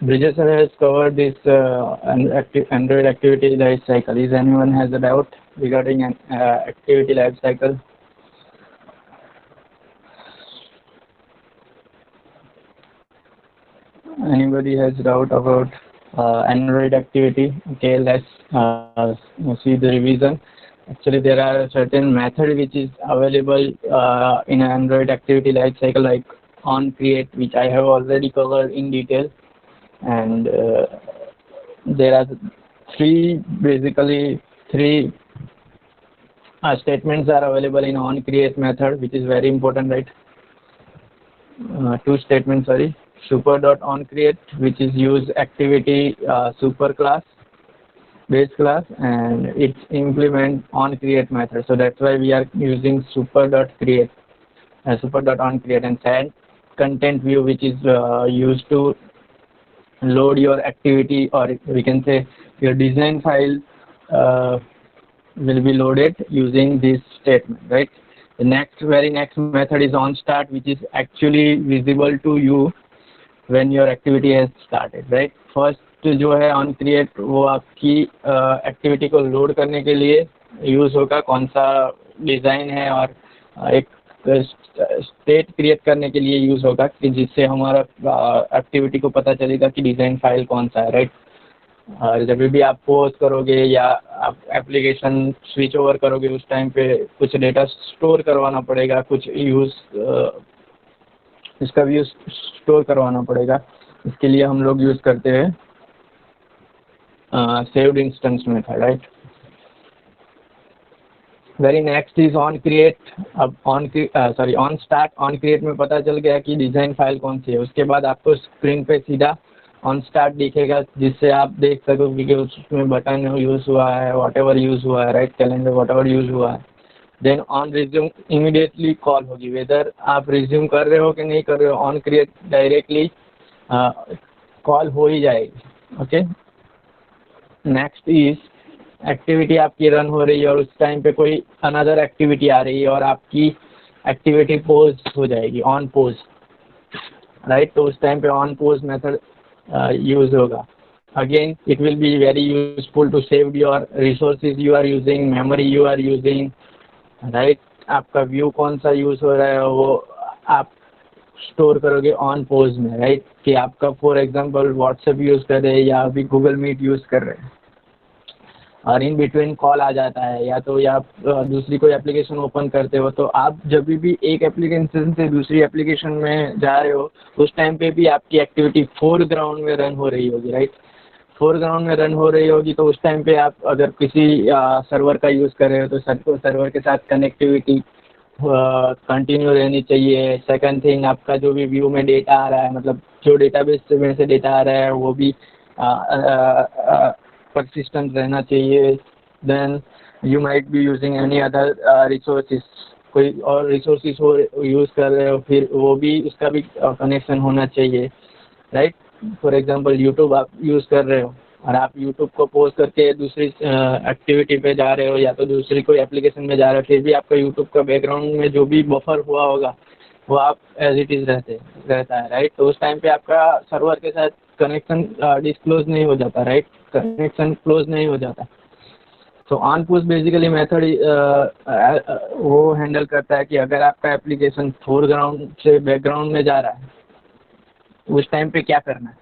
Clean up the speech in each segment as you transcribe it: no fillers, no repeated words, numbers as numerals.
Bridges has covered this Android activity life cycle. Is anyone has a doubt regarding an activity life cycle? Anybody has doubt about Android activity? Okay, let's see the revision. Actually, there are certain method which is available in Android activity life cycle, like on create, which I have already covered in detail, and there are basically three statements are available in on create method, which is very important, right? Two statements, sorry. Super.onCreate, which is use activity super class, base class, and it's implement onCreate method. So that's why we are using super.onCreate and send content view, which is used to load your activity, or we can say your design file will be loaded using this statement, right? The very next method is onStart, which is actually visible to you when your activity has started, right? First जो है on create वो आपकी activity को load करने के लिए use होगा, कौन सा डिज़ाइन है, और एक स्टेट क्रिएट करने के लिए यूज होगा कि जिससे हमारा एक्टिविटी को पता चलेगा कि डिज़ाइन फाइल कौन सा है, राइट? और जब भी आप पोज करोगे या आप एप्लीकेशन स्विच ओवर करोगे उस टाइम पे कुछ डेटा स्टोर करवाना पड़ेगा, कुछ इसका भी स्टोर करवाना पड़ेगा। इसके लिए हम लोग यूज़ करते हैं saved instance method, right? Very next is on create. अब ऑन स्टार्ट ऑन क्रिएट में पता चल गया कि डिज़ाइन फाइल कौन सी है। उसके बाद आपको स्क्रीन पे सीधा ऑन स्टार्ट दिखेगा, जिससे आप देख सकोगे कि उसमें बटन यूज़ हुआ है, व्हाटएवर यूज़ हुआ है, राइट? कैलेंडर व्हाटएवर यूज़ हुआ है। Then on resume immediately call होगी, वेदर आप रिज्यूम कर रहे हो कि नहीं कर रहे हो, ऑन क्रिएट डायरेक्टली कॉल हो ही जाएगी। ओके, नेक्स्ट इज एक्टिविटी आपकी रन हो रही है और उस टाइम पे कोई अनदर एक्टिविटी आ रही है और आपकी एक्टिविटी पोज हो जाएगी, ऑन पोज, राइट? तो उस टाइम पे ऑन पोज मेथड यूज होगा। Again it will be very useful to save your resources you are using, memory you are using, right? आपका व्यू कौन सा यूज हो रहा है वो आप स्टोर करोगे ऑन पोज में, राइट? कि आपका फॉर एग्जांपल व्हाट्सएप यूज कर रहे हैं या अभी गूगल मीट यूज कर रहे हैं और इन बिटवीन कॉल आ जाता है या तो या दूसरी कोई एप्लीकेशन ओपन करते हो, तो आप जब भी एक एप्लीकेशन से दूसरी एप्लीकेशन में जा रहे हो उस टाइम पे भी आपकी एक्टिविटी फोरग्राउंड में रन हो रही होगी, राइट? फोरग्राउंड में रन हो रही होगी तो उस टाइम पे आप अगर किसी सर्वर का यूज़ कर रहे हो तो सर्वर के साथ कनेक्टिविटी कंटिन्यू रहनी चाहिए। सेकंड थिंग, आपका जो भी व्यू में डेटा आ रहा है, मतलब जो डेटाबेस में से डेटा आ रहा है वो भी persistent रहना चाहिए। Then you might be using any other resources, कोई और रिसोर्सेज हो यूज़ कर रहे हो फिर वो भी उसका भी कनेक्शन होना चाहिए, राइट? फॉर एग्जांपल यूट्यूब आप यूज़ कर रहे हो और आप यूट्यूब को पोज करके दूसरी एक्टिविटी पे जा रहे हो या तो दूसरी कोई एप्लीकेशन में जा रहे हो, फिर भी आपका यूट्यूब का बैकग्राउंड में जो भी बफर हुआ होगा वो आप एज इट इज़ रहता है, राइट? तो उस टाइम पे आपका सर्वर के साथ कनेक्शन डिस्क्लोज नहीं हो जाता, राइट? कनेक्शन क्लोज नहीं हो जाता। तो ऑन पुश बेसिकली मेथड वो हैंडल करता है कि अगर आपका एप्लीकेशन फोरग्राउंड से बैकग्राउंड में जा रहा है उस टाइम पे क्या करना है,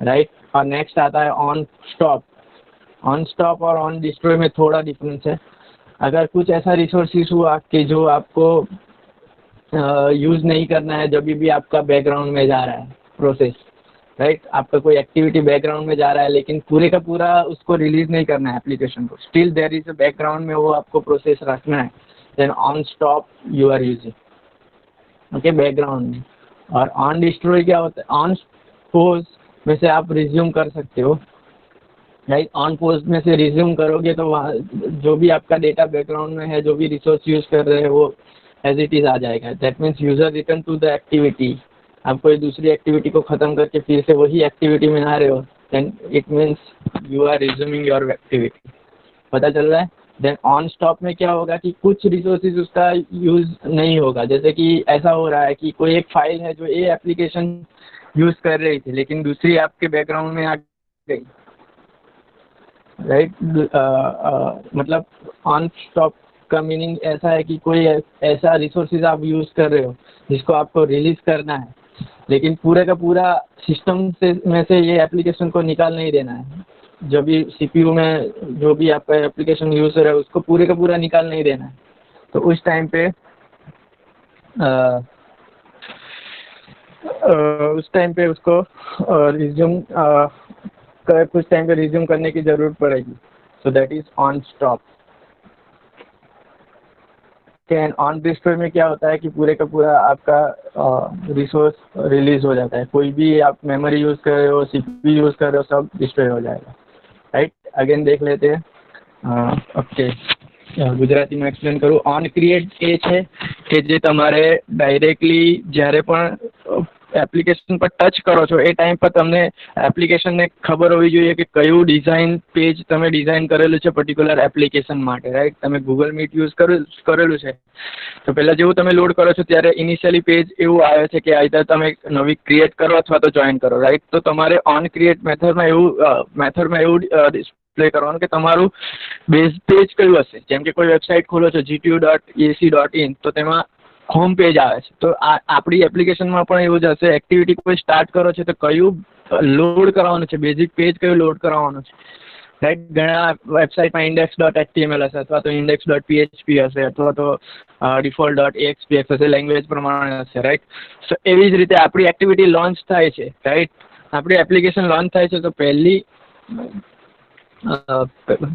राइट? और नेक्स्ट आता है ऑन स्टॉप। ऑन स्टॉप और ऑन डिस्ट्रॉय में थोड़ा डिफरेंस है। अगर कुछ ऐसा रिसोर्सेज हुआ कि जो आपको यूज़ नहीं करना है जब भी आपका बैकग्राउंड में जा रहा है प्रोसेस, राइट? आपका कोई एक्टिविटी बैकग्राउंड में जा रहा है लेकिन पूरे का पूरा उसको रिलीज नहीं करना है एप्लीकेशन को, still there is a background में वो आपको प्रोसेस रखना है, then on stop you are using, okay, background में। और ऑन डिस्ट्रॉय क्या होता है? ऑन पोज में से आप रिज्यूम कर सकते हो, राइट? ऑन पोज में से रिज्यूम करोगे तो वहाँ जो भी आपका डेटा बैकग्राउंड में है, जो भी रिसोर्स यूज़ कर रहे हैं वो एज इट इज़ आ जाएगा। That means user return to the activity. आप कोई दूसरी एक्टिविटी को ख़त्म करके फिर से वही एक्टिविटी में आ रहे हो, then it means you are resuming your activity. पता चल रहा है? देन ऑन स्टॉप में क्या होगा कि कुछ रिसोर्सेज उसका यूज़ नहीं होगा। जैसे कि ऐसा हो रहा है कि कोई एक फाइल है जो ए एप्लीकेशन यूज़ कर रही थी, लेकिन दूसरी आपके बैकग्राउंड में आ गई, राइट। मतलब ऑन स्टॉप का मीनिंग ऐसा है कि कोई ऐसा रिसोर्सेज आप यूज़ कर रहे हो जिसको आपको रिलीज करना है, लेकिन पूरे का पूरा सिस्टम से में से ये एप्लीकेशन को निकाल नहीं देना है। जब भी सीपीयू में जो भी आपका एप्लीकेशन यूज़ है उसको पूरे का पूरा निकाल नहीं देना है। तो उस टाइम पे उसको रिज्यूम कुछ टाइम पे रिज्यूम करने की ज़रूरत पड़ेगी। So that is on stop. Can on display में क्या होता है कि पूरे का पूरा आपका रिसोर्स रिलीज हो जाता है। कोई भी आप मेमोरी यूज़ कर रहे हो, सीपीयू यूज़ कर रहे हो, सब डिस्ट्रॉय हो जाएगा, राइट। अगेन देख लेते हैं। ओके, ગુજરાતીમાં એક્સપ્લેન કરું। ઓન ક્રિએટ એ છે કે જે તમારે ડાયરેક્ટલી જ્યારે પણ એપ્લિકેશન પર ટચ કરો છો એ ટાઈમ પર તમને એપ્લિકેશનને ખબર હોવી જોઈએ કે કયું ડિઝાઇન પેજ તમે ડિઝાઇન કરેલું છે પર્ટિક્યુલર એપ્લિકેશન માટે, રાઈટ। તમે ગૂગલ મીટ યુઝ કરેલું છે તો પહેલાં જેવું તમે લોડ કરો છો ત્યારે ઇનિશિયલી પેજ એવું આવે છે કે આઈધર તમે નવી ક્રિએટ કરો અથવા તો જોઈન કરો, રાઈટ। તો તમારે ઓન ક્રિએટ મેથડમાં એવું ડિસ્પ્લે કરવાનું કે તમારું બેઝ પેજ કયું હશે। જેમ કે કોઈ વેબસાઇટ ખોલો છો gtu.ac.in તો તેમાં હોમ પેજ આવે છે। તો આપણી એપ્લિકેશનમાં પણ એવું જ હશે। એક્ટિવિટી કોઈ સ્ટાર્ટ કરો છો તો કયું લોડ કરાવવાનું છે, બેઝિક પેજ કયું લોડ કરાવવાનું છે, રાઈટ। ઘણા વેબસાઇટમાં index.html હશે અથવા તો index.php હશે અથવા તો default.axpx હશે, લેંગ્વેજ પ્રમાણે હશે, રાઈટ। સો એવી જ રીતે આપણી એક્ટિવિટી લોન્ચ થાય છે, રાઈટ। આપણી એપ્લિકેશન લોન્ચ થાય છે તો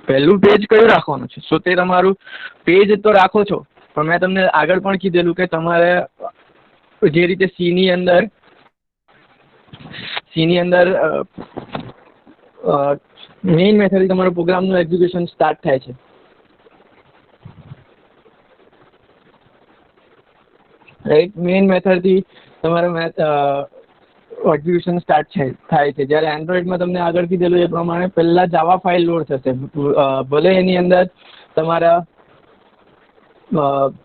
પહેલું પેજ કયું રાખવાનું છે। સો તે તમારું પેજ તો રાખો છો, પણ મેં તમને આગળ પણ કીધેલું કે તમારે જે રીતે સીની અંદર મેઇન મેથડથી તમારું પ્રોગ્રામનું એક્ઝિક્યુશન સ્ટાર્ટ થાય છે, રાઈટ। મેઇન મેથડથી તમારું એક્ઝિક્યુશન સ્ટાર્ટ થાય છે। જ્યારે એન્ડ્રોઈડમાં તમને આગળ કીધેલું એ પ્રમાણે પહેલાં જાવા ફાઇલ લોડ થશે। ભલે એની અંદર તમારા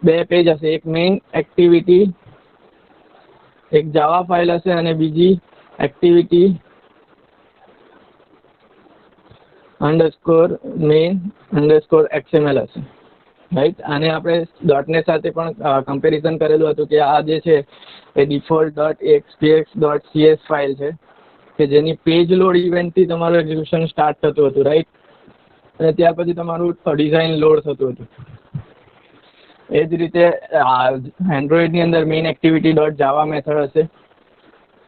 બે પેજ હશે, એક મેઇન એક્ટિવિટી, એક જાવા ફાઇલ હશે અને બીજી એક્ટિવિટી _main_xml હશે, રાઈટ। આને આપણે .NET સાથે પણ કમ્પેરિઝન કરેલું હતું કે આ જે છે એ default.axpx.cs ફાઇલ છે કે જેની પેજ લોડ ઇવેન્ટથી તમારું એક્ઝિક્યુશન સ્ટાર્ટ થતું હતું, રાઈટ। અને ત્યાર પછી તમારું ડિઝાઇન લોડ થતું હતું। એ જ રીતે એન્ડ્રોઈડની અંદર મેઇન એક્ટિવિટી.જાવા મેથડ હશે,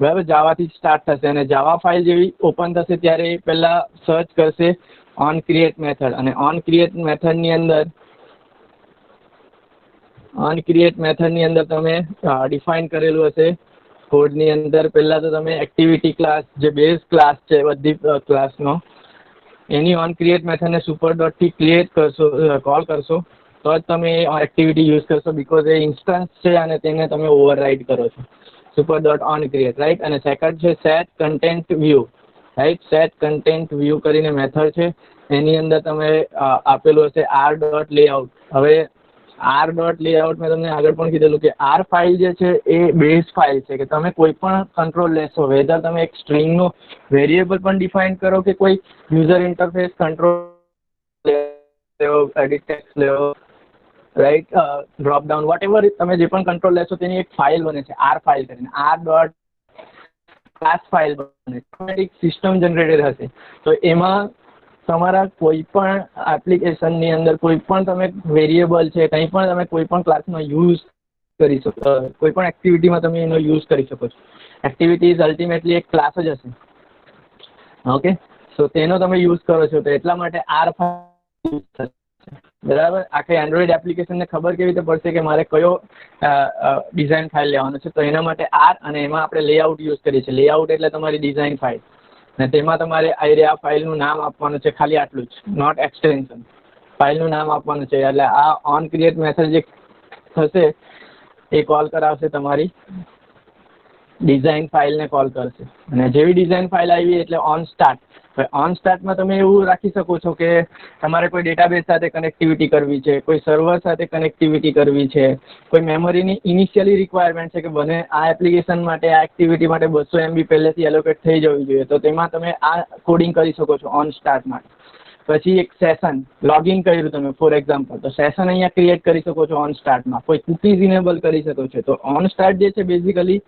બરાબર। જાવાથી સ્ટાર્ટ થશે અને જાવા ફાઇલ જેવી ઓપન થશે ત્યારે એ પહેલાં સર્ચ કરશે ઓન ક્રિએટ મેથડ, અને ઓન ક્રિએટ મેથડની અંદર તમે ડિફાઇન કરેલું હશે કોડની અંદર। પહેલાં તો તમે એક્ટિવિટી ક્લાસ જે બેઝ ક્લાસ છે બધી ક્લાસનો, એની ઓન ક્રિએટ મેથડને સુપર.થી ક્રિએટ કરશો, કોલ કરશો તો જ તમે એક્ટિવિટી યુઝ કરશો, બિકોઝ એ ઇન્સ્ટન્સ છે અને તેને તમે ઓવરરાઇડ કરો છો super.on create, રાઈટ। અને સેકન્ડ છે set content view, right. Set content view કરીને મેથડ છે, એની અંદર તમે આપેલું હશે r.layout। હવે r.layout મેં તમને આગળ પણ કીધેલું કે આર ફાઇલ જે છે એ બેઝ ફાઇલ છે કે તમે કોઈ પણ કંટ્રોલ લેશો, વેધર તમે એક સ્ટ્રિંગનો વેરિયેબલ પણ ડિફાઇન કરો કે કોઈ યુઝર ઇન્ટરફેસ કંટ્રોલ લેવો, એડિટ ટેક્સ્ટ લેવો, right, drop down, whatever તમે જે પણ કંટ્રોલ લેશો તેની એક ફાઇલ બને છે આર ફાઇલ કરીને, r.class ફાઇલ બને, ઓટોમેટિક સિસ્ટમ જનરેટેડ હશે। તો એમાં તમારા કોઈ પણ એપ્લિકેશનની અંદર કોઈ પણ તમે વેરિયેબલ છે, કંઈ પણ તમે કોઈ પણ ક્લાસમાં યુઝ કરી શકો, કોઈ પણ એક્ટિવિટીમાં તમે એનો યુઝ કરી શકો છો। એક્ટિવિટી ઇઝ અલ્ટિમેટલી એક ક્લાસ જ હશે, ઓકે। સો તેનો તમે યુઝ કરો છો તો એટલા માટે આર ફાઇલ યુઝ થશે, બરાબર। આખી એન્ડ્રોઈડ એપ્લિકેશનને ખબર કેવી રીતે પડશે કે મારે કયો ડિઝાઇન ફાઇલ લેવાનો છે, તો એના માટે આર અને એમાં આપણે લેઆઉટ યુઝ કરીએ છીએ। લેઆઉટ એટલે તમારી ડિઝાઇન ફાઇલ, અને તેમાં તમારે આ ફાઇલનું નામ આપવાનું છે, ખાલી આટલું જ, નોટ એક્સટેન્શન, ફાઇલનું નામ આપવાનું છે। એટલે આ ઓન ક્રિએટ મેથડ જે થશે એ કોલ કરાવશે તમારી ડિઝાઇન ફાઇલને કોલ કરશે, અને જેવી ડિઝાઇન ફાઇલ આવી એટલે ઓન સ્ટાર્ટ, ઓન સ્ટાર્ટમાં તમે એવું રાખી શકો છો કે તમારે કોઈ ડેટાબેઝ સાથે કનેક્ટિવિટી કરવી છે, કોઈ સર્વર સાથે કનેક્ટિવિટી કરવી છે, કોઈ મેમરીની ઇનિશિયલી રિક્વાયરમેન્ટ છે કે બને આ એપ્લિકેશન માટે આ એક્ટિવિટી માટે 200 MB પહેલેથી એલોકેટ થઈ જવી જોઈએ, તો તેમાં તમે આ કોડિંગ કરી શકો છો ઓન સ્ટાર્ટ માટે. પછી એક સેશન લોગિન કર્યું તમે ફોર એક્ઝામ્પલ, તો સેશન અહીંયા ક્રિએટ કરી શકો છો ઓન સ્ટાર્ટમાં. કોઈ કૂકીઝ ઇનેબલ કરી શકો છો. તો ઓન સ્ટાર્ટ જે છે બેઝિકલી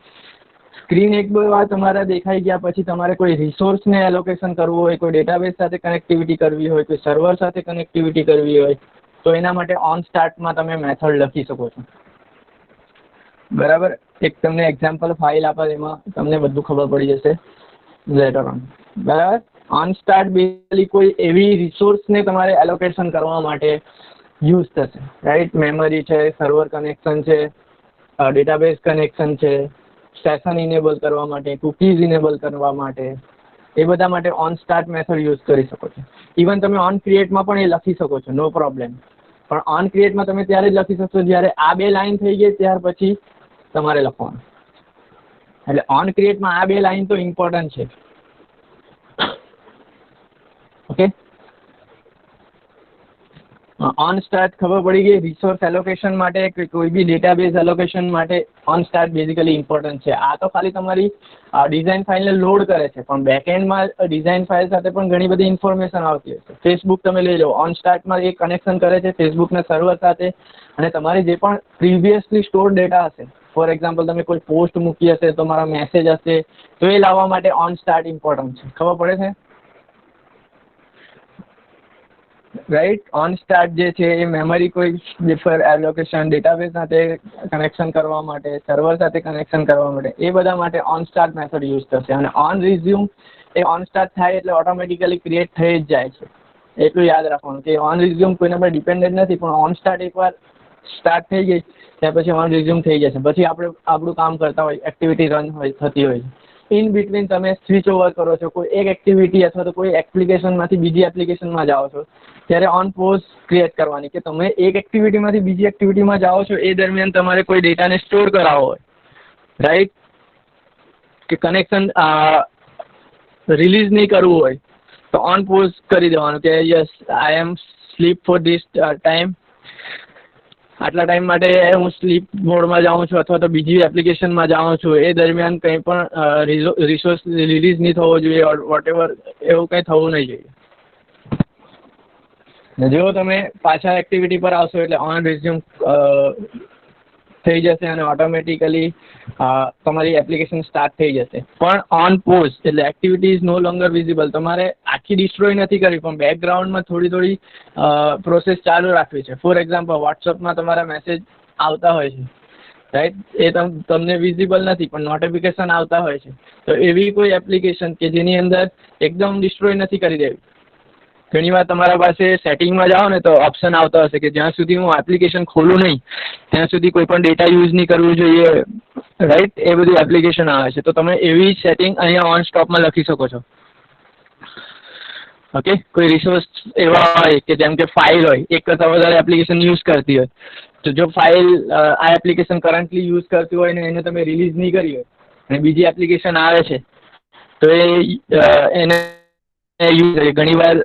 સ્ક્રીન એક બે વાર તમારા દેખાઈ ગયા પછી તમારે કોઈ રિસોર્સને એલોકેશન કરવું હોય, કોઈ ડેટાબેઝ સાથે કનેક્ટિવિટી કરવી હોય, કોઈ સર્વર સાથે કનેક્ટિવિટી કરવી હોય, તો એના માટે ઓન સ્ટાર્ટમાં તમે મેથડ લખી શકો છો. બરાબર. એક તમને એક્ઝામ્પલ ફાઇલ આપે એમાં તમને બધું ખબર પડી જશે લેટર ઓન. બરાબર. ઓન સ્ટાર્ટ બેઝિકલી કોઈ એવી રિસોર્સને તમારે એલોકેશન કરવા માટે યુઝ થશે, રાઈટ. મેમરી છે, સર્વર કનેક્શન છે, ડેટાબેઝ કનેક્શન છે, સેશન ઇનેબલ કરવા માટે, કૂકીઝ ઇનેબલ કરવા માટે, એ બધા માટે ઓન સ્ટાર્ટ મેથડ યુઝ કરી શકો છો. ઇવન તમે ઓન ક્રિએટમાં પણ એ લખી શકો છો, નો પ્રોબ્લેમ. પણ ઓન ક્રિએટમાં તમે ત્યારે જ લખી શકશો જ્યારે આ બે લાઈન થઈ ગઈ ત્યાર પછી તમારે લખવાનું. એટલે ઓન ક્રિએટમાં આ બે લાઈન તો ઇમ્પોર્ટન્ટ છે. ઓકે. ઓન સ્ટાર્ટ ખબર પડી ગઈ. રિસોર્સ એલોકેશન માટે કે કોઈ બી ડેટાબેઝ એલોકેશન માટે ઓન સ્ટાર્ટ બેઝિકલી ઇમ્પોર્ટન્ટ છે. આ તો ખાલી તમારી ડિઝાઇન ફાઇલને લોડ કરે છે, પણ બેકએન્ડમાં ડિઝાઇન ફાઇલ સાથે પણ ઘણી બધી ઇન્ફોર્મેશન આવતી હોય છે. ફેસબુક તમે લઈ લો, ઓન સ્ટાર્ટમાં એ કનેક્શન કરે છે ફેસબુકના સર્વર સાથે, અને તમારી જે પણ પ્રીવિયસલી સ્ટોર ડેટા હશે, ફોર એક્ઝામ્પલ તમે કોઈ પોસ્ટ મૂકી હશે, તમારા મેસેજ હશે, તો એ લાવવા માટે ઓન સ્ટાર્ટ ઇમ્પોર્ટન્ટ છે. ખબર પડે છે, રાઈટ. ઓન સ્ટાર્ટ જે છે એ મેમરી કોઈ ડિફર એલોકેશન, ડેટાબેઝ સાથે કનેક્શન કરવા માટે, સર્વર સાથે કનેક્શન કરવા માટે, એ બધા માટે ઓન સ્ટાર્ટ મેથડ યુઝ થશે. અને on resume A on start થાય એટલે ઓટોમેટિકલી ક્રિએટ થઈ જ જાય છે. એટલું યાદ રાખવાનું કે ઓન રિઝ્યુમ કોઈના પર ડિપેન્ડન્ટ નથી, પણ ઓન સ્ટાર્ટ એકવાર સ્ટાર્ટ થઈ ગઈ ત્યાર પછી ઓન રિઝ્યુમ થઈ જશે. પછી આપણે આપણું કામ કરતા હોય, એક્ટિવિટી રન હોય થતી હોય. ઇન બિટવીન તમે સ્વિચ ઓવર કરો છો, કોઈ એક એક્ટિવિટી અથવા તો કોઈ એપ્લિકેશનમાંથી બીજી એપ્લિકેશનમાં જાઓ છો, ત્યારે ઓન પોઝ ક્રિએટ કરવાની કે તમે એક એક્ટિવિટીમાંથી બીજી એક્ટિવિટીમાં જાઓ છો એ દરમિયાન તમારે કોઈ ડેટાને સ્ટોર કરાવવો હોય, રાઈટ, કે કનેક્શન રિલીઝ નહીં કરવું હોય, તો ઓન પોઝ કરી દેવાનું કે yes I am sleep for this time. આટલા ટાઈમ માટે હું સ્લીપ મોડમાં જાઉં છું અથવા તો બીજી એપ્લિકેશનમાં જાઉં છું. એ દરમિયાન કંઈ પણ રિસોર્સ રિલીઝ નહીં થવો જોઈએ, વોટ એવર એવું કંઈ થવું નહીં જોઈએ. જો તમે પાછા એક્ટિવિટી પર આવશો એટલે ઓન રિઝ્યુમ થઈ જશે અને ઓટોમેટિકલી તમારી એપ્લિકેશન સ્ટાર્ટ થઈ જશે. પણ ઓન પોઝ એટલે activity is no longer visible. તમારે આખી ડિસ્ટ્રોય નથી કરવી, પણ બેકગ્રાઉન્ડમાં થોડી પ્રોસેસ ચાલુ રાખવી છે. ફોર એક્ઝામ્પલ વોટ્સઅપમાં તમારા મેસેજ આવતા હોય છે, રાઈટ, એ તમને વિઝિબલ નથી પણ નોટિફિકેશન આવતા હોય છે. તો એવી કોઈ એપ્લિકેશન કે જેની અંદર એકદમ ડિસ્ટ્રોય નથી કરી દેવી. ઘણીવાર તમારા પાસે સેટિંગમાં જાઓ ને તો ઓપ્શન આવતો હશે કે જ્યાં સુધી હું એપ્લિકેશન ખોલું નહીં ત્યાં સુધી કોઈ પણ ડેટા યુઝ નહીં કરવું જોઈએ, રાઈટ. એ બધી એપ્લિકેશન આવે છે, તો તમે એવી સેટિંગ અહીંયા ઓન સ્ટોપમાં લખી શકો છો. ઓકે. કોઈ રિસોર્સ એવા હોય કે જેમ કે ફાઇલ હોય, એક કરતાં વધારે એપ્લિકેશન યુઝ કરતી હોય, તો જો ફાઇલ આ એપ્લિકેશન કરન્ટલી યુઝ કરતી હોય ને એને તમે રિલીઝ નહીં કરી હોય અને બીજી એપ્લિકેશન આવે છે તો એને યુઝ ઘણીવાર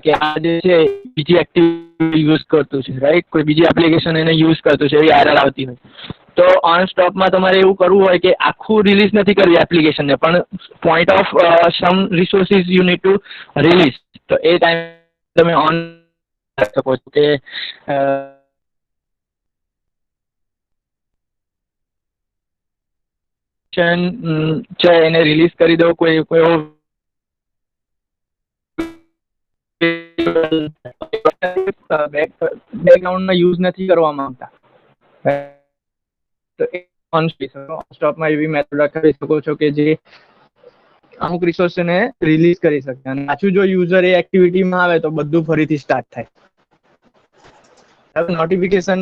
કે આ જે છે બીજી એક્ટિવિટી યુઝ કરતું છે, રાઈટ, કોઈ બીજી એપ્લિકેશન એને યુઝ કરતું છે એવી એરર આવતી હોય. તો ઓન સ્ટોપમાં તમારે એવું કરવું હોય કે આખું રિલીઝ નથી કરવી એપ્લિકેશનને, પણ point of sum resources you need two release, તો એ ટાઈમ તમે ઓન શકો છો કે છે એને રિલીઝ કરી દો. કોઈ બેકગ્રાઉન્ડમાં યુઝ નથી કરવા માંગતા તો ઓન સ્ટોપમાં એવી મેથડ લખાવી શકો છો કે જે અમુક રિસોર્સને રિલીઝ કરી શકે અને પાછું જો યુઝર એ એક્ટિવિટીમાં આવે તો બધું ફરીથી સ્ટાર્ટ થાય. નોટિફિકેશન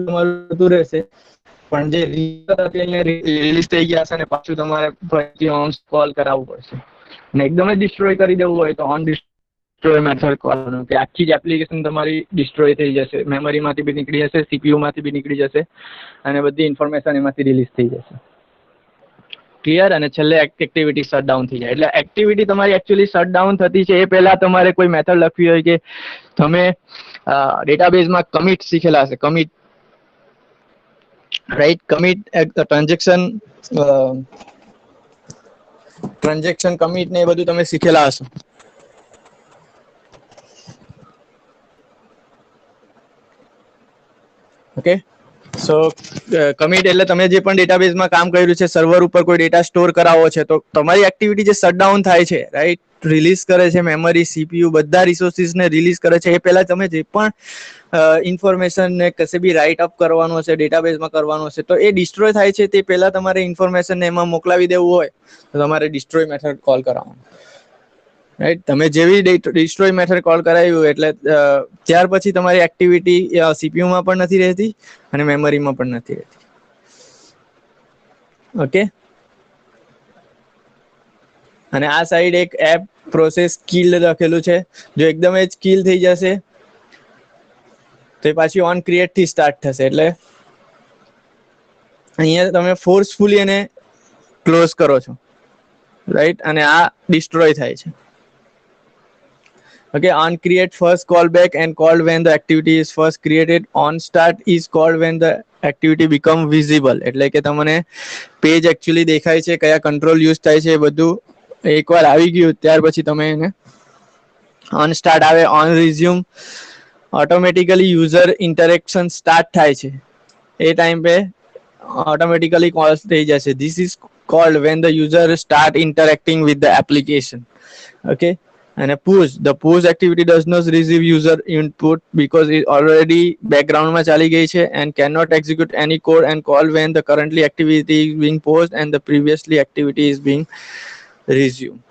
તમારું રહેશે પણ જે રિલીઝ થઈ ગયા હશે ને પાછું તમારે ફરીથી ઓન કોલ કરાવવું પડશે. અને એકદમ જ ડિસ્ટ્રોય કરી દેવું હોય તો ઓન ડિસ્ટ્રોય મેથડ કરવાનું કે આખી જ એપ્લિકેશન તમારી ડિસ્ટ્રોય થઈ જશે, મેમરીમાંથી બી નીકળી જશે, CPU માંથી બી નીકળી જશે અને બધી ઇન્ફોર્મેશન એમાંથી રિલીઝ થઈ જશે. ક્લિયર, અને છેલ્લે એક્ટિવિટી શટડાઉન થઈ જાય. એટલે એક્ટિવિટી તમારી એકચ્યુઅલી શટડાઉન થતી છે એ પહેલા તમારે કોઈ મેથડ લખવી હોય કે તમે ડેટાબેઝમાં કમિટ શીખેલા હશે, commit, right? Commit transaction commit ને એ બધું તમે શીખેલા હશો. ઓકે, સો કમિટ એટલે તમે જે પણ ડેટાબેઝમાં કામ કર્યું છે, સર્વર ઉપર કોઈ ડેટા સ્ટોર કરાવવો છે, તો તમારી એક્ટિવિટી જે શટડાઉન થાય છે, રાઈટ, રિલીઝ કરે છે મેમરી, સીપીયુ, બધા રિસોર્સિસને રિલીઝ કરે છે, એ પહેલા તમે જે પણ ઇન્ફોર્મેશન ને કશે બી રાઇટ અપ કરવાનું હશે, ડેટાબેઝમાં કરવાનું હશે, તો એ ડિસ્ટ્રોય થાય છે તે પહેલા તમારે ઇન્ફોર્મેશન એમાં મોકલાવી દેવું હોય તો તમારે ડિસ્ટ્રોય મેથડ કોલ કરવાનું, રાઈટ? તમે જેવી ડિસ્ટ્રોય મેથડ કોલ કરાવ્યું એટલે ત્યાર પછી તમારી એક્ટિવિટી સીપીયુ માં પણ નથી રહેતી અને મેમરીમાં પણ નથી રહેતી. ઓકે, અને આ સાઈડ એક એપ પ્રોસેસ કિલ લખેલું છે. જો એકદમ જ કિલ થઈ જશે તો પાછી ઓન ક્રિએટ થી સ્ટાર્ટ થશે. એટલે અહીંયા તમે ફોર્સફુલી એને ક્લોઝ કરો છો, રાઈટ? અને આ ડિસ્ટ્રોય થાય છે. Okay, on create first callback and called when the activity is first created. On start is called when the activity become visible. એટલે કે તમને પેજ એકચ્યુઅલી દેખાય છે, કયા કંટ્રોલ યુઝ થાય છે, એ બધું એકવાર આવી ગયું ત્યાર પછી તમે એને ઓન સ્ટાર્ટ આવે, on resume, automatically user interaction start થાય છે એ ટાઈમ પે automatically calls થઈ જશે. This is called when the user start interacting with the application. Okay, and a push, the push activity does not receive user input because it already background માં ચાલી ગઈ છે and cannot execute any code and call when the currently activity is being paused and the previously activity is being resumed.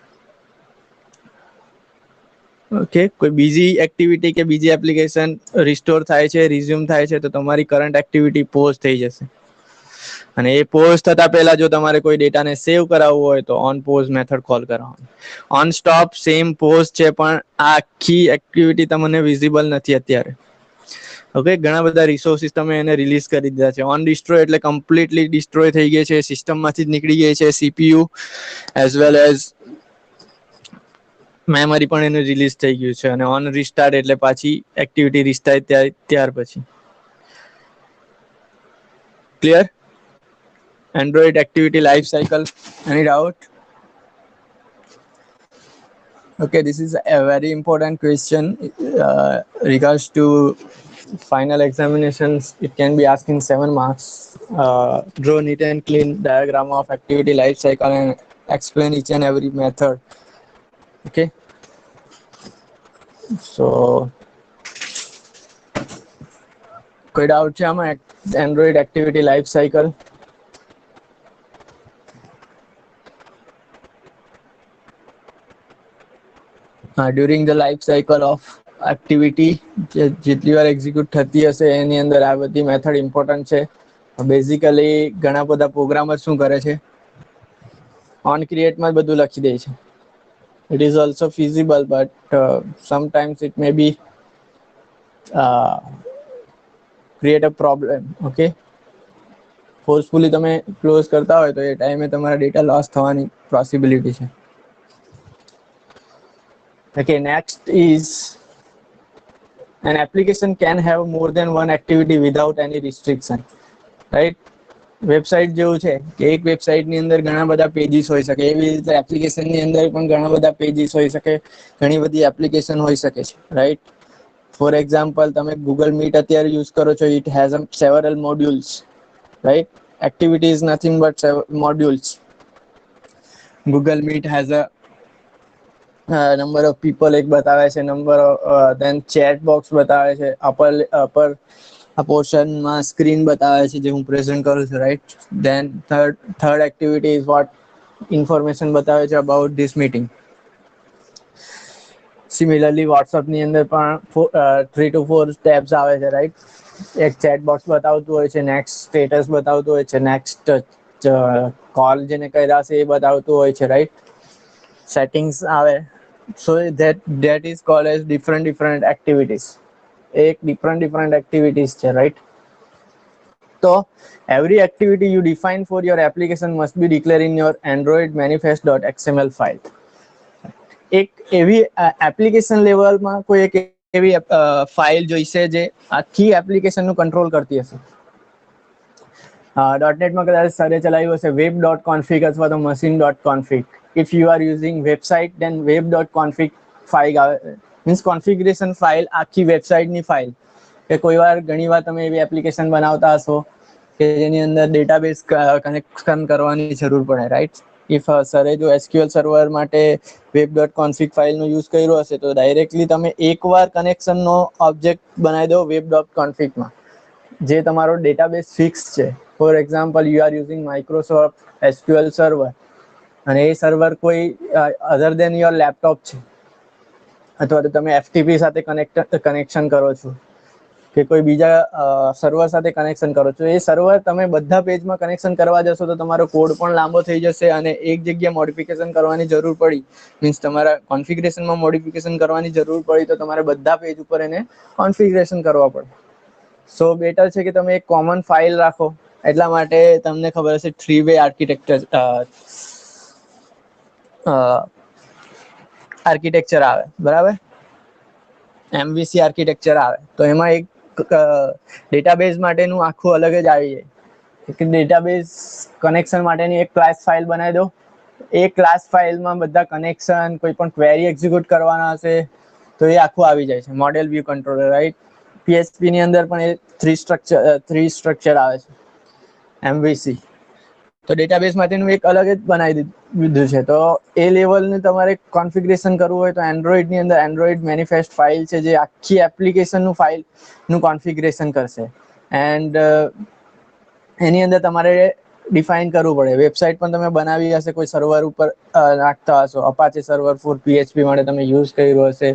Okay, કોઈ બીજી activity કે બીજી application restore થાય છે, રિઝ્યુમ થાય છે, તો તમારી કરંટ એક્ટિવિટી પોઝ થઈ જશે. અને એ પોઝ થતા પહેલા જો તમારે કોઈ ડેટાને સેવ કરાવવું હોય તો ઓન પોઝ મેથડ કોલ કરવાનું. ઓન સ્ટોપ સેમ પોઝ છે, પણ આ આખી એક્ટિવિટી તમને વિઝિબલ નથી અત્યારે. ઓકે, ઘણા બધા રિસોર્સિસ તમે એને રિલીઝ કરી દીધા છે. ઓન ડિસ્ટ્રોય એટલે કમ્પ્લીટલી ડિસ્ટ્રોય થઈ ગઈ છે, સિસ્ટમમાંથી જ નીકળી ગઈ છે, CPU as well as memory પણ એનું રિલીઝ થઈ ગયું છે. અને ઓન રિસ્ટાર્ટ એટલે પાછી એક્ટિવિટી રિસ્ટાર્ટ ત્યાર પછી. Clear? Android activity life cycle, any doubt? Okay, this is a very important question regards to final examinations. It can be asked in 7 marks. Draw neat and clean diagram of activity life cycle and explain each and every method. Okay, so કોઈ doubt છે આમાં? Android activity life cycle. During the life cycle of activity જેટલી વાર execute થતી હશે એની અંદર આ બધી મેથડ ઇમ્પોર્ટન્ટ છે. બેઝિકલી ઘણા બધા પ્રોગ્રામર શું કરે છે, ઓન ક્રિએટમાં જ બધું લખી દે છે. It is also feasible, but sometimes it may be create a problem. Okay, forcefully તમે ક્લોઝ કરતા હોય તો એ ટાઈમે તમારા ડેટા લોસ થવાની પોસિબિલિટી છે. Okay, next is an application can have more than one activity without any restriction, right? Website જેવું છે કે એક વેબસાઇટની અંદર ઘણા બધા પેજીસ હોઈ શકે, એવી રીતે એપ્લિકેશનની અંદર પણ ઘણા બધા પેજીસ હોઈ શકે, ઘણી બધી એપ્લિકેશન હોઈ શકે છે, રાઈટ? ફોર એક્ઝામ્પલ, તમે ગૂગલ મીટ અત્યારે યુઝ કરો છો, it has several modules, right? Activity is nothing but modules. Google meet has a number of people એક બતાવે છે, નંબર દેન ચેટ બોક્સ બતાવે છે, અપર આ પોર્શનમાં સ્ક્રીન બતાવે છે જે હું પ્રેઝન્ટ કરું છું, right? Then third activity is what information બતાવે છે અબાઉટ ધીસ મીટિંગ. સિમિલરલી વોટ્સઅપની અંદર પણ 3 to 4 સ્ટેપ્સ આવે છે, રાઈટ? એક ચેટ બોક્સ બતાવતું હોય છે, નેક્સ્ટ સ્ટેટસ બતાવતું હોય છે, નેક્સ્ટ કોલ જેને કર્યા છે એ બતાવતું હોય છે, રાઈટ? સેટિંગ્સ આવે. So that is called as different activities. એક different activities છે, right? તો every activity you define for your application must be declared in your android manifest.xml file. એક એવી એપ્લિકેશન લેવલમાં કોઈ એક એવી ફાઇલ જોઈશે જે આખી એપ્લિકેશનનું કંટ્રોલ કરતી હશે. .NET માં કદાચ સરે ચલાવ્યું હશે web.config અથવા તો machine.config. if you are using website then web.config file આવે, મીન્સ કોન્ફિગરેશન ફાઇલ આખી વેબસાઇટની ફાઇલ. કે કોઈ વાર ઘણી વાર તમે એવી એપ્લિકેશન બનાવતા હશો કે જેની અંદર ડેટાબેઝ કનેક્શન કરવાની જરૂર પડે, રાઈટ? ઇફ સરે જો SQL સર્વર માટે web.config ફાઇલનો યુઝ કર્યો હશે તો ડાયરેક્ટલી તમે એકવાર કનેક્શનનો ઓબ્જેક્ટ બનાવી દો web.config માં, જે તમારો ડેટાબેઝ ફિક્સ છે. For example you are using Microsoft SQL server અને એ સર્વર કોઈ અધર દેન યોર લેપટોપ છે, અથવા તો તમે FTP સાથે કનેક્શન કરો છો કે કોઈ બીજા સર્વર સાથે કનેક્શન કરો છો. એ સર્વર તમે બધા પેજમાં કનેક્શન કરવા જશો તો તમારો કોડ પણ લાંબો થઈ જશે અને એક જગ્યાએ મોડિફિકેશન કરવાની જરૂર પડી, મીન્સ તમારા કોન્ફિગરેશનમાં મોડિફિકેશન કરવાની જરૂર પડી તો તમારે બધા પેજ ઉપર એને કોન્ફિગરેશન કરવા પડે. સો બેટર છે કે તમે એક કોમન ફાઇલ રાખો. એટલા માટે તમને ખબર હશે 3-way આર્કિટેક્ચર આવે, બરાબર? MVC આર્કિટેક્ચર આવે તો એમાં એક ડેટાબેઝ માટેનું આખું અલગ જ આવી જાય. ડેટાબેઝ કનેક્શન માટેની એક ક્લાસ ફાઇલ બનાવી દો. એ ક્લાસ ફાઇલમાં બધા કનેક્શન, કોઈ પણ ક્વેરી એક્ઝિક્યુટ કરવાના હશે તો એ આખું આવી જાય છે. Model view controller, right? PHP ની અંદર પણ એ થ્રી સ્ટ્રક્ચર આવે છે, MVC. તો ડેટાબેઝ માટેનું એક અલગ જ બનાવી દીધું છે. તો એ લેવલનું તમારે કોન્ફિગરેશન કરવું હોય તો એન્ડ્રોઈડની અંદર એન્ડ્રોઈડ મેનિફેસ્ટ ફાઇલ છે જે આખી એપ્લિકેશનનું ફાઇલનું કોન્ફિગરેશન કરશે. એન્ડ એની અંદર તમારે ડિફાઇન કરવું પડે. વેબસાઇટ પણ તમે બનાવી હશે, કોઈ સર્વર ઉપર નાખતા હશો, અપાચે સર્વર ફોર PHP માટે તમે યુઝ કર્યું હશે,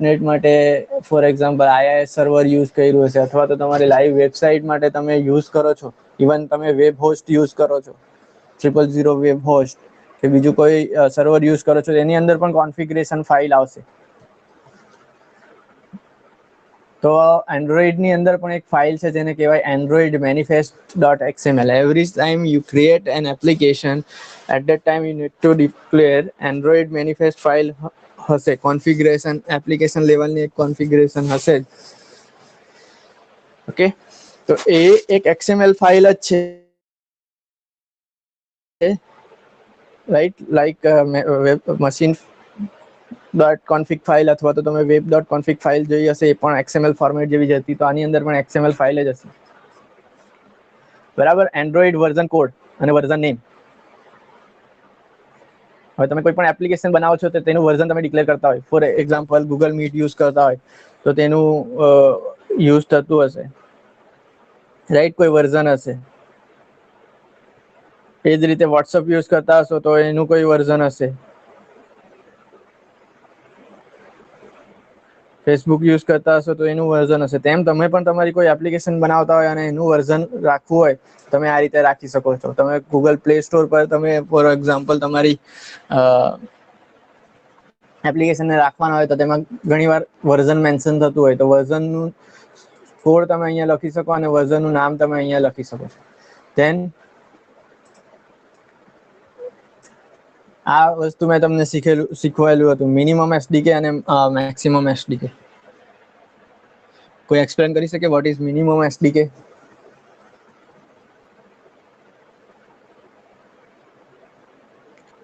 .NET માટે for example IIS server use કર્યું હશે, અથવા તો તમારી લાઈવ વેબસાઇટ માટે તમે યુઝ કરો છો, ઇવન તમે વેબ હોસ્ટ યુઝ કરો છો, 000 વેબ હોસ્ટ કે બીજું કોઈ સર્વર યુઝ કરો છો, એની અંદર પણ કોન્ફિગરેશન ફાઇલ આવશે. તો એન્ડ્રોઈડની અંદર પણ એક ફાઇલ છે જેને કહેવાય Android manifest.xml. Every time you create an application at that time you need to declare Android manifest file હશે. કોન્ફિગરેશન એપ્લિકેશન લેવલની એક કોન્ફિગરેશન હશે. ઓકે, તો એ એક XML ફાઇલ જ છે, રાઈટ? લાઈક machine.config ફાઇલ અથવા તો તમે web.config ફાઇલ જોઈ હશે, એ પણ XML ફોર્મેટ જેવી જ હતી. તો આની અંદર પણ XML ફાઇલ જ હશે, બરાબર? એન્ડ્રોઈડ વર્ઝન કોડ અને વર્ઝન નેમ. હવે તમે કોઈ પણ એપ્લિકેશન બનાવો છો તો તેનું વર્ઝન તમે ડિક્લેર કરતા હોય. For example Google meet use કરતા હોય તો તેનું યુઝ થતું હશે, રાઈટ? કોઈ વર્ઝન હશે. એ જ રીતે વોટ્સઅપ યુઝ કરતા હશો તો એનું કોઈ વર્ઝન હશે. ફેસબુક યુઝ કરતા હશો તો એનું વર્ઝન હશે. તેમ તમે પણ તમારી કોઈ એપ્લિકેશન બનાવતા હોય અને એનું વર્ઝન રાખવું હોય તમે આ રીતે રાખી શકો છો. તમે ગૂગલ પ્લે સ્ટોર પર તમે ફોર એક્ઝામ્પલ તમારી એપ્લિકેશનને રાખવાના હોય તો તેમાં ઘણીવાર વર્ઝન મેન્શન થતું હોય તો વર્ઝનનું કોડ તમે અહીંયા લખી શકો અને વર્ઝનનું નામ તમે અહીંયા લખી શકો છો. ધેન આ વસ્તુ મેં તમને શીખવાયેલું હતું, મિનિમમ SDK અને મેક્સિમમ SDK. કોઈ એક્સપ્લેન કરી શકે what is minimum SDK?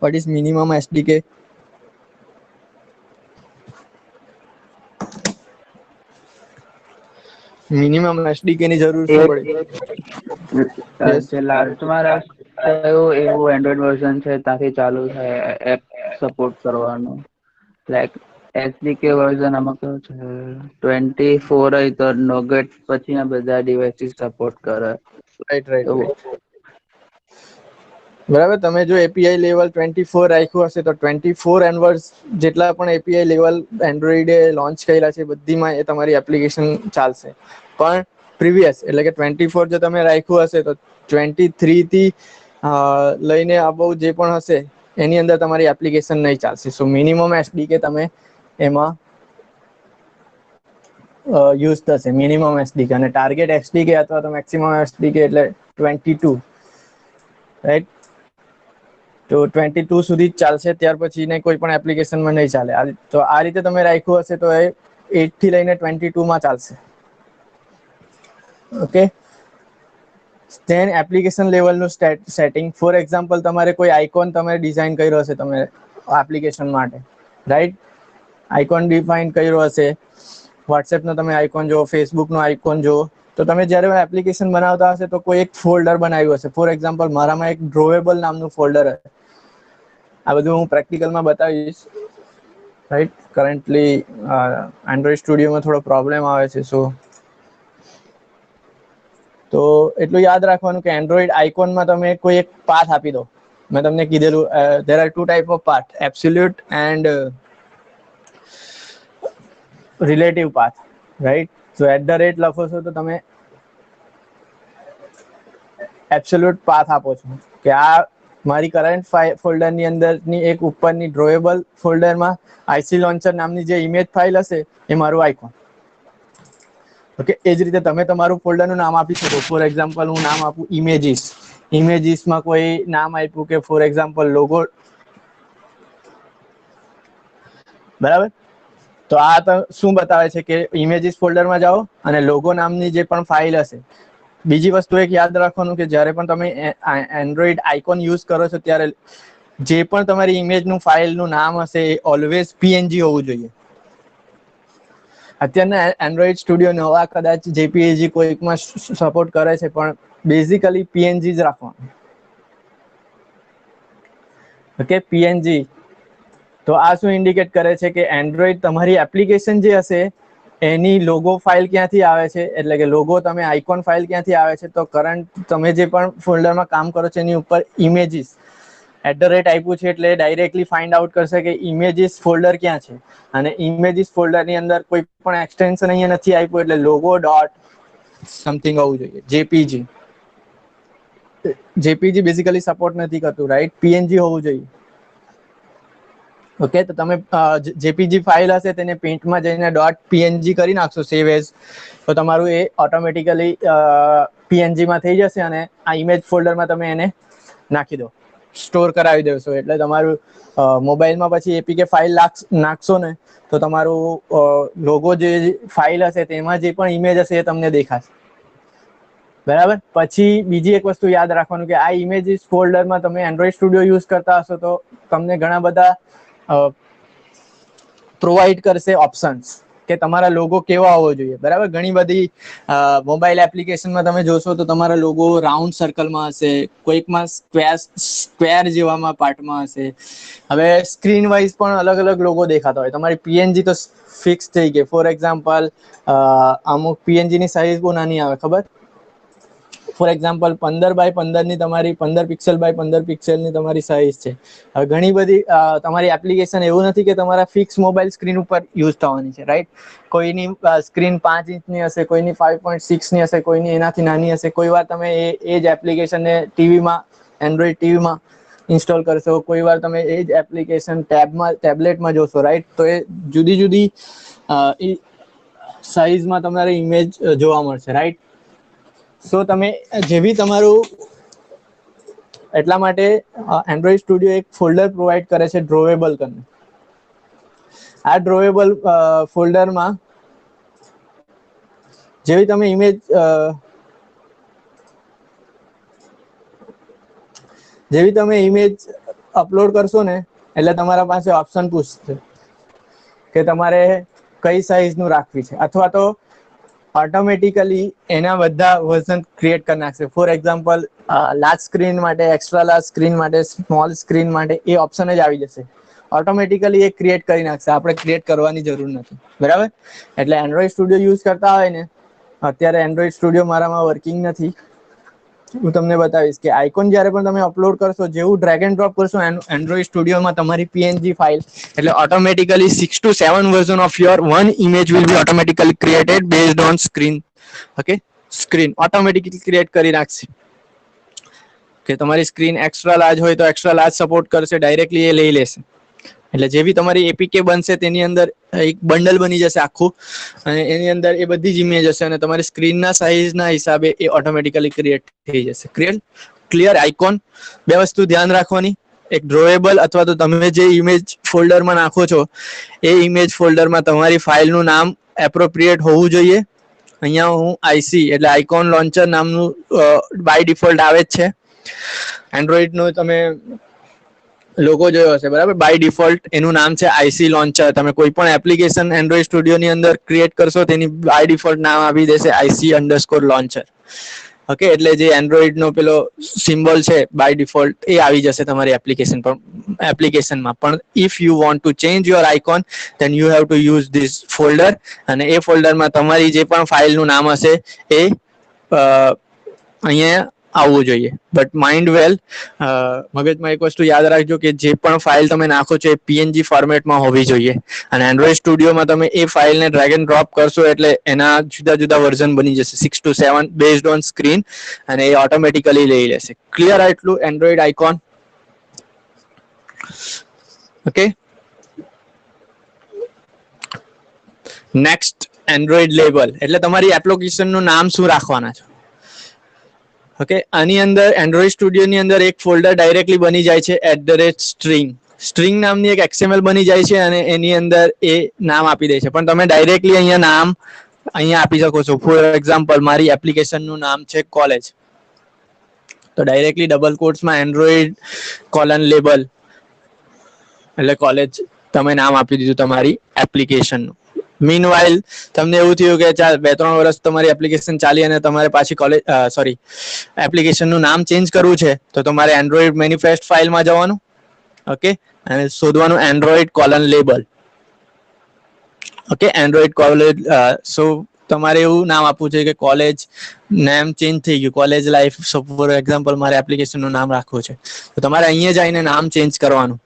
What is minimum SDK? Minimum SDK ની જરૂર શું પડે? જે લાસ્ટમાં થયું એવું એન્ડ્રોઈડ વર્ઝન છે ત્યાંથી ચાલુ થાય એપ સપોર્ટ કરવાનું. લાઈક SDK વર્ઝન આમાં કયું છે 24 હોય તો નોગેટ પછીના બધા ડિવાઇસીસ સપોર્ટ કરે. રાઈટ. બરાબર. તમે જો API લેવલ 24 રાખ્યું હશે તો 24 એનવર્સ જેટલા પણ API લેવલ એન્ડ્રોઈડે લોન્ચ કરેલા છે બધીમાં એ તમારી એપ્લિકેશન ચાલશે. પણ પ્રીવિયસ એટલે કે 24 જો તમે રાખ્યું હશે તો 23 થી લઈને અબવ જે પણ હશે એની અંદર તમારી એપ્લિકેશન નહીં ચાલશે. સો મિનિમમ SDK તમે એમાં યુઝ થશે મિનિમમ એસડીકે, અને ટાર્ગેટ એસડીકે અથવા તો મેક્સિમમ એસડીકે એટલે 22, રાઈટ? તો 22 સુધી જ ચાલશે, ત્યાર પછી ને કોઈ પણ એપ્લિકેશનમાં નહીં ચાલે. તો આ રીતે તમે રાખ્યું હશે તો એ 8 થી લઈને 22 માં ચાલશે. ઓકે, then એપ્લિકેશન લેવલનું સેટિંગ. ફોર એક્ઝામ્પલ, તમારે કોઈ આઇકોન તમે ડિઝાઇન કર્યો હશે તમે એપ્લિકેશન માટે, રાઈટ? આઇકોન ડિફાઇન કર્યો હશે, વોટ્સએપનો તમે આઇકોન જો, ફેસબુકનો આઇકોન જો, તો તમે જ્યારે એપ્લિકેશન બનાવતા હશે તો કોઈ એક ફોલ્ડર બનાવ્યું હશે. ફોર એક્ઝામ્પલ, મારામાં એક ડ્રોવેબલ નામનું ફોલ્ડર હશે. આ બધું હું પ્રેક્ટિકલમાં બતાવીશ, રાઈટ? કરન્ટલી એન્ડ્રોઈડ સ્ટુડિયોમાં થોડો પ્રોબ્લેમ આવે છે, તો એટલું યાદ રાખવાનું કે એન્ડ્રોઈડ આઇકોનમાં તમે કોઈ એક પાથ આપી દો. મેં તમને કીધેલું there are two type of path, absolute and relative path, right? So @ લખો છો તો તમે એબ્સોલ્યુટ પાથ આપો છો કે આ મારી કરંટ ફોલ્ડરની અંદરની એક ઉપરની ડ્રોવેબલ ફોલ્ડરમાં આઈસી લોન્ચર નામની જે ઇમેજ ફાઇલ હશે એ મારું આઇકોન. ઓકે, એ જ રીતે તમે તમારું ફોલ્ડરનું નામ આપી શકો. ફોર એક્ઝામ્પલ, હું નામ આપું ઇમેજીસ. ઇમેજીસમાં કોઈ નામ આપ્યું કે ફોર એક્ઝામ્પલ લોગો, બરાબર? તો આ તો શું બતાવે છે કે ઇમેજીસ ફોલ્ડરમાં જાઓ અને લોગો નામની જે પણ ફાઇલ હશે. બીજી વસ્તુ એક યાદ રાખવાનું કે જ્યારે પણ તમે એન્ડ્રોઈડ આઇકોન યુઝ કરો છો ત્યારે જે પણ તમારી ઇમેજનું ફાઇલનું નામ હશે એ ઓલવેઝ પીએનજી હોવું જોઈએ. અત્યારના એન્ડ્રોઈડ સ્ટુડિયો નવા કદાચ જેપીઈજી કોઈકમાં સપોર્ટ કરે છે, પણ બેઝિકલી પીએનજી જ રાખવાનું. Okay, PNG. તો આ શું ઇન્ડિકેટ કરે છે કે એન્ડ્રોઈડ તમારી એપ્લિકેશન જે હશે એની લોગો ફાઇલ ક્યાંથી આવે છે, એટલે કે લોગો તમે આઇકોન ફાઇલ ક્યાંથી આવે છે. તો કરંટ તમે જે પણ ફોલ્ડરમાં કામ કરો છો એની ઉપર ઇમેજીસ @ આપ્યું છે એટલે ડાયરેક્ટલી ફાઇન્ડ આઉટ કરશે કે ઇમેજીસ ફોલ્ડર ક્યાં છે. અને ઇમેજીસ ફોલ્ડરની અંદર કોઈ પણ એક્સટેન્શન અહીંયા નથી આપ્યું એટલે લોગો ડોટ સમથિંગ હોવું જોઈએ, જેપીજી. જેપીજી બેઝિકલી સપોર્ટ નથી કરતું, રાઈટ? પીએનજી હોવું જોઈએ. ઓકે, તો તમે જેપીજી ફાઇલ હશે તેને પેઇન્ટમાં જઈને .png કરી નાખશો, સેવ એઝ, તો તમારું એ ઓટોમેટિકલી પીએનજીમાં થઈ જશે અને આ ઇમેજ ફોલ્ડરમાં તમે એને નાખી દો, સ્ટોર કરાવી દેશો. એટલે તમારું મોબાઈલમાં પછી એપીકે ફાઇલ નાખશો ને તો તમારું લોગો જે ફાઇલ હશે તેમાં જે પણ ઇમેજ હશે એ તમને દેખાશે, બરાબર? પછી બીજી એક વસ્તુ યાદ રાખવાનું કે આ ઇમેજીસ ફોલ્ડરમાં તમે એન્ડ્રોઈડ સ્ટુડિયો યુઝ કરતા હશો તો તમને ઘણા બધા પ્રોવાઈડ કરશે ઓપ્શન્સ કે તમારા લોગો કેવા હોવો જોઈએ, બરાબર? ઘણી બધી મોબાઈલ એપ્લિકેશનમાં તમે જોશો તો તમારા લોગો રાઉન્ડ સર્કલમાં હશે, કોઈકમાં સ્ક્વેર જેવામાં પાર્ટમાં હશે. હવે સ્ક્રીન વાઇઝ પણ અલગ અલગ લોગો દેખાતા હોય. તમારી પીએનજી તો ફિક્સ થઈ ગઈ. ફોર એક્ઝામ્પલ, અમુક પીએનજી ની સાઇઝ બહુ નાની આવે, ખબર? ફોર એક્ઝામ્પલ 15x15 ની તમારી 15 પિક્સેલની તમારી સાઇઝ છે. હવે ઘણી બધી તમારી એપ્લિકેશન એવું નથી કે તમારા ફિક્સ મોબાઈલ સ્ક્રીન ઉપર યુઝ થવાની છે, રાઈટ? કોઈની સ્ક્રીન 5 ઇંચની હશે, કોઈની 5.6 ની હશે, કોઈની એનાથી નાની હશે. કોઈ વાર તમે એ જ એપ્લિકેશનને ટીવીમાં, એન્ડ્રોઈડ ટીવીમાં ઇન્સ્ટોલ કરશો, કોઈ વાર તમે એ જ એપ્લિકેશન ટેબ્લેટમાં જોશો, રાઈટ? તો એ જુદી જુદી સાઇઝમાં તમારે ઇમેજ જોવા મળશે, રાઈટ? સો તમે જેવી તમારું, એટલા માટે એન્ડ્રોઈડ સ્ટુડિયો એક ફોલ્ડર પ્રોવાઈડ કરે છે ડ્રોવેબલ કરીને. આ ડ્રોવેબલ ફોલ્ડરમાં જેવી તમે ઇમેજ અપલોડ કરશો ને એટલે તમારા પાસે ઓપ્શન પૂછશે કે તમારે કઈ સાઇઝનું રાખવી છે, અથવા તો ઓટોમેટિકલી એના બધા વર્ઝન ક્રિએટ કરી નાખશે. ફોર એક્ઝામ્પલ, લાર્જ સ્ક્રીન માટે, એક્સ્ટ્રા લાર્જ સ્ક્રીન માટે, સ્મોલ સ્ક્રીન માટે એ ઓપ્શન જ આવી જશે. ઓટોમેટિકલી એ ક્રિએટ કરી નાખશે, આપણે ક્રિએટ કરવાની જરૂર નથી, બરાબર? એટલે એન્ડ્રોઈડ સ્ટુડિયો યુઝ કરતા હોય ને, અત્યારે એન્ડ્રોઈડ સ્ટુડિયો મારામાં વર્કિંગ નથી, હું તમને બતાવીશ કે આઇકોન જ્યારે પણ તમે અપલોડ કરશો, જેવું ડ્રેગ એન્ડ ડ્રોપ કરશો એન્ડ્રોઈડ સ્ટુડિયોમાં તમારી પીએનજી ફાઇલ, એટલે automatically 6 to 7 version of your one image will be automatically created based on screen. Okay, screen automatically create કરી નાખશે કે તમારી સ્ક્રીન એક્સ્ટ્રા લાર્જ હોય તો એક્સ્ટ્રા લાર્જ સપોર્ટ કરશે, ડાયરેક્ટલી એ લઈ લેશે. એટલે જે બી તમારી એપીકે બનશે તેની અંદર એક બંડલ બની જશે આખું, અને એની અંદર એ બધી જ ઇમેજ હશે અને તમારી સ્ક્રીનના સાઇઝના હિસાબે એ ઓટોમેટિકલી ક્રિએટ થઈ જશે. ક્લિયર? આઇકોન બે વસ્તુ ધ્યાન રાખવાની, એક ડ્રોએબલ અથવા તો તમે જે ઇમેજ ફોલ્ડરમાં નાખો છો એ ઇમેજ ફોલ્ડરમાં તમારી ફાઇલનું નામ એપ્રોપ્રિએટ હોવું જોઈએ. અહીંયા હું આઈસી એટલે આઇકોન લોન્ચર નામનું બાય ડિફોલ્ટ આવે જ છે. એન્ડ્રોઈડનો તમે લોગો જોયો હશે, બરાબર? બાય ડિફોલ્ટ એનું નામ છે આઈસી લોન્ચર. તમે કોઈ પણ એપ્લિકેશન એન્ડ્રોઈડ સ્ટુડિયોની અંદર ક્રિએટ કરશો તેની બાય ડિફોલ્ટ નામ આપી દેશે IC_લોન્ચર. ઓકે, એટલે જે એન્ડ્રોઈડનો પેલો સિમ્બોલ છે બાય ડિફોલ્ટ એ આવી જશે તમારી એપ્લિકેશનમાં. પણ if you want to change your icon then you have to use this folder, અને એ ફોલ્ડરમાં તમારી જે પણ ફાઇલનું નામ હશે એ અહીંયા આવવું જોઈએ. બટ માઇન્ડ વેલ, મગજમાં એક વસ્તુ યાદ રાખજો કે જે પણ ફાઇલ તમે નાખો છો એ PNG ફોર્મેટમાં હોવી જોઈએ. અને એન્ડ્રોઈડ સ્ટુડિયોમાં તમે એ ફાઇલને ડ્રેગ એન્ડ ડ્રોપ કરશો એટલે એના જુદા જુદા વર્ઝન બની જશે 6 to 7 બેઝડ ઓન સ્ક્રીન, અને એ ઓટોમેટિકલી લઈ લેશે. ક્લિયર? આટલું Android icon. Okay, next Android label એટલે તમારી એપ્લિકેશનનું નામ શું રાખવાના છો. ઓકે, આની અંદર એન્ડ્રોઈડ સ્ટુડિયોની અંદર એક ફોલ્ડર ડાયરેક્ટલી બની જાય છે @string. સ્ટ્રિંગ નામની એક XML બની જાય છે અને એની અંદર એ નામ આપી દે છે. પણ તમે ડાયરેક્ટલી અહીંયા નામ અહીંયા આપી શકો છો. ફોર એક્ઝામ્પલ, મારી એપ્લિકેશનનું નામ છે કોલેજ, તો ડાયરેક્ટલી ડબલ કોટ્સમાં એન્ડ્રોઈડ :લેબલ એટલે કોલેજ તમે નામ આપી દીધું તમારી એપ્લિકેશનનું. મીનવાઇલ તમને એવું થયું કે ચાલ 2-3 વર્ષ તમારી એપ્લિકેશન ચાલી અને તમારે પાછી એપ્લિકેશનનું નામ ચેન્જ કરવું છે, તો તમારે એન્ડ્રોઈડ મેનિફેસ્ટ ફાઇલમાં જવાનું. ઓકે, અને શોધવાનું એન્ડ્રોઈડ :લેબલ. ઓકે, એન્ડ્રોઈડ સો તમારે એવું નામ આપવું છે કે કોલેજ નેમ ચેન્જ થઈ ગયું, કોલેજ લાઈફ. ફોર એક્ઝામ્પલ મારે એપ્લિકેશનનું નામ રાખવું છે, તો તમારે અહીંયા જઈને નામ ચેન્જ કરવાનું.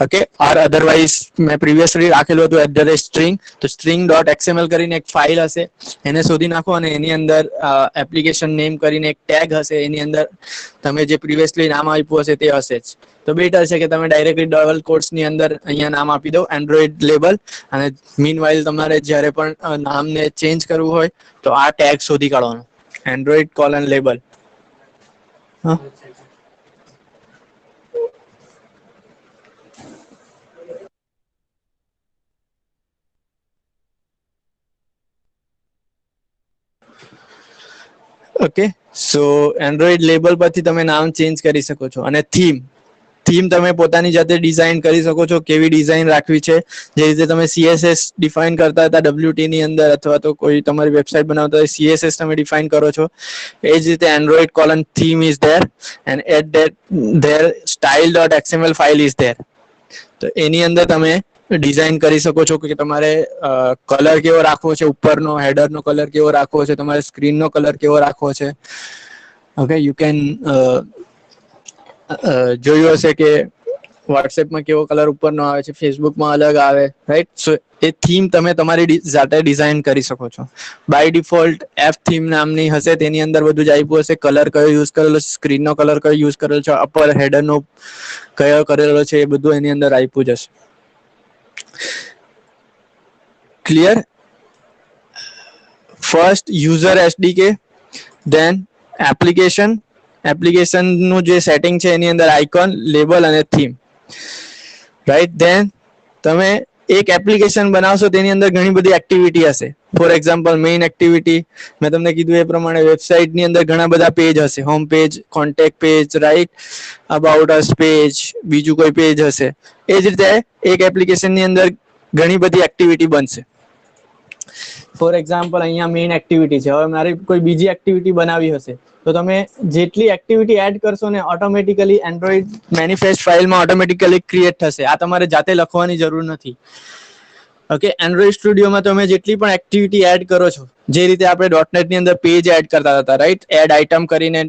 ઓકે, ઓર અધરવાઇઝ મેં પ્રીવિયસલી રાખેલું હતું @string, તો string.xml કરીને એક ફાઇલ હશે, એને શોધી નાખો અને એની અંદર એપ્લિકેશન નેમ કરીને એક ટેગ હશે, એની અંદર તમે જે પ્રીવિયસલી નામ આપ્યું હશે તે હશે જ. તો બેટર છે કે તમે ડાયરેક્ટલી ડબલ કોટ્સની અંદર અહીંયા નામ આપી દો એન્ડ્રોઈડ લેબલ, અને મીનવાઇલ તમારે જ્યારે પણ નામને ચેન્જ કરવું હોય તો આ ટેગ શોધી કાઢવાનો, એન્ડ્રોઈડ :લેબલ. હા, ઓકે, સો એન્ડ્રોઈડ લેબલ પરથી તમે નામ ચેન્જ કરી શકો છો. અને થીમ તમે પોતાની જાતે ડિઝાઇન કરી શકો છો, કેવી ડિઝાઇન રાખવી છે. જે રીતે તમે CSS ડિફાઇન કરતા હતા WT ની અંદર, અથવા તો કોઈ તમારી વેબસાઇટ બનાવતા હોય CSS તમે ડિફાઇન કરો છો, એ જ રીતે Android :theme is there and at that their style.xml file is there. તો એની અંદર તમે ડિઝાઇન કરી શકો છો કે તમારે કલર કેવો રાખવો છે, ઉપરનો હેડરનો કલર કેવો રાખવો છે, તમારે સ્ક્રીનનો કલર કેવો રાખવો છે. ઓકે, યુ કેન જોયું હશે કે વોટ્સએપમાં કેવો કલર ઉપરનો આવે છે, ફેસબુકમાં અલગ આવે, રાઈટ? સો એ થીમ તમે તમારી જાતે ડિઝાઇન કરી શકો છો. બાય ડિફોલ્ટ F થીમ નામની હશે, તેની અંદર બધું જ આપ્યું હશે, કલર કયો યુઝ કરેલો છે, સ્ક્રીનનો કલર કયો યુઝ કરેલો છે, અપર હેડરનો કયો કરેલો છે, એ બધું એની અંદર આપ્યું જ હશે. Clear? First user SDK, then એપ્લિકેશનનું જે સેટિંગ છે એની અંદર આઇકોન, લેબલ અને થીમ, રાઈટ? ધેન તમે એક એપ્લિકેશન બનાવશો તેની અંદર ઘણી બધી એક્ટિવિટી હશે. ફોર એક્ઝામ્પલ, મેઇન એક્ટિવિટી મેં તમને કીધું એ પ્રમાણે વેબસાઇટની અંદર ઘણા બધા પેજ હશે, home page, contact page, right? About us page, બીજું કોઈ પેજ હશે. એ જ રીતે એક એપ્લિકેશનની અંદર ઘણી બધી એક્ટિવિટી બનશે. ફોર એક્ઝામ્પલ, અહીંયા મેઇન એક્ટિવિટી છે, હવે મારે કોઈ બીજી એક્ટિવિટી બનાવી હશે, તો તમે જેટલી એક્ટિવિટી એડ કરશો ને ઓટોમેટિકલી એન્ડ્રોઈડ મેનિફેસ્ટ ફાઇલમાં ઓટોમેટિકલી ક્રિએટ થશે. આ તમારે જાતે લખવાની જરૂર નથી. ઓકે, એન્ડ્રોઈડ સ્ટુડિયોમાં તમે જેટલી પણ એક્ટિવિટી એડ કરો છો, જે રીતે આપણે .NET ની અંદર પેજ એડ કરતા હતા, રાઈટ? એડ આઇટમ કરીને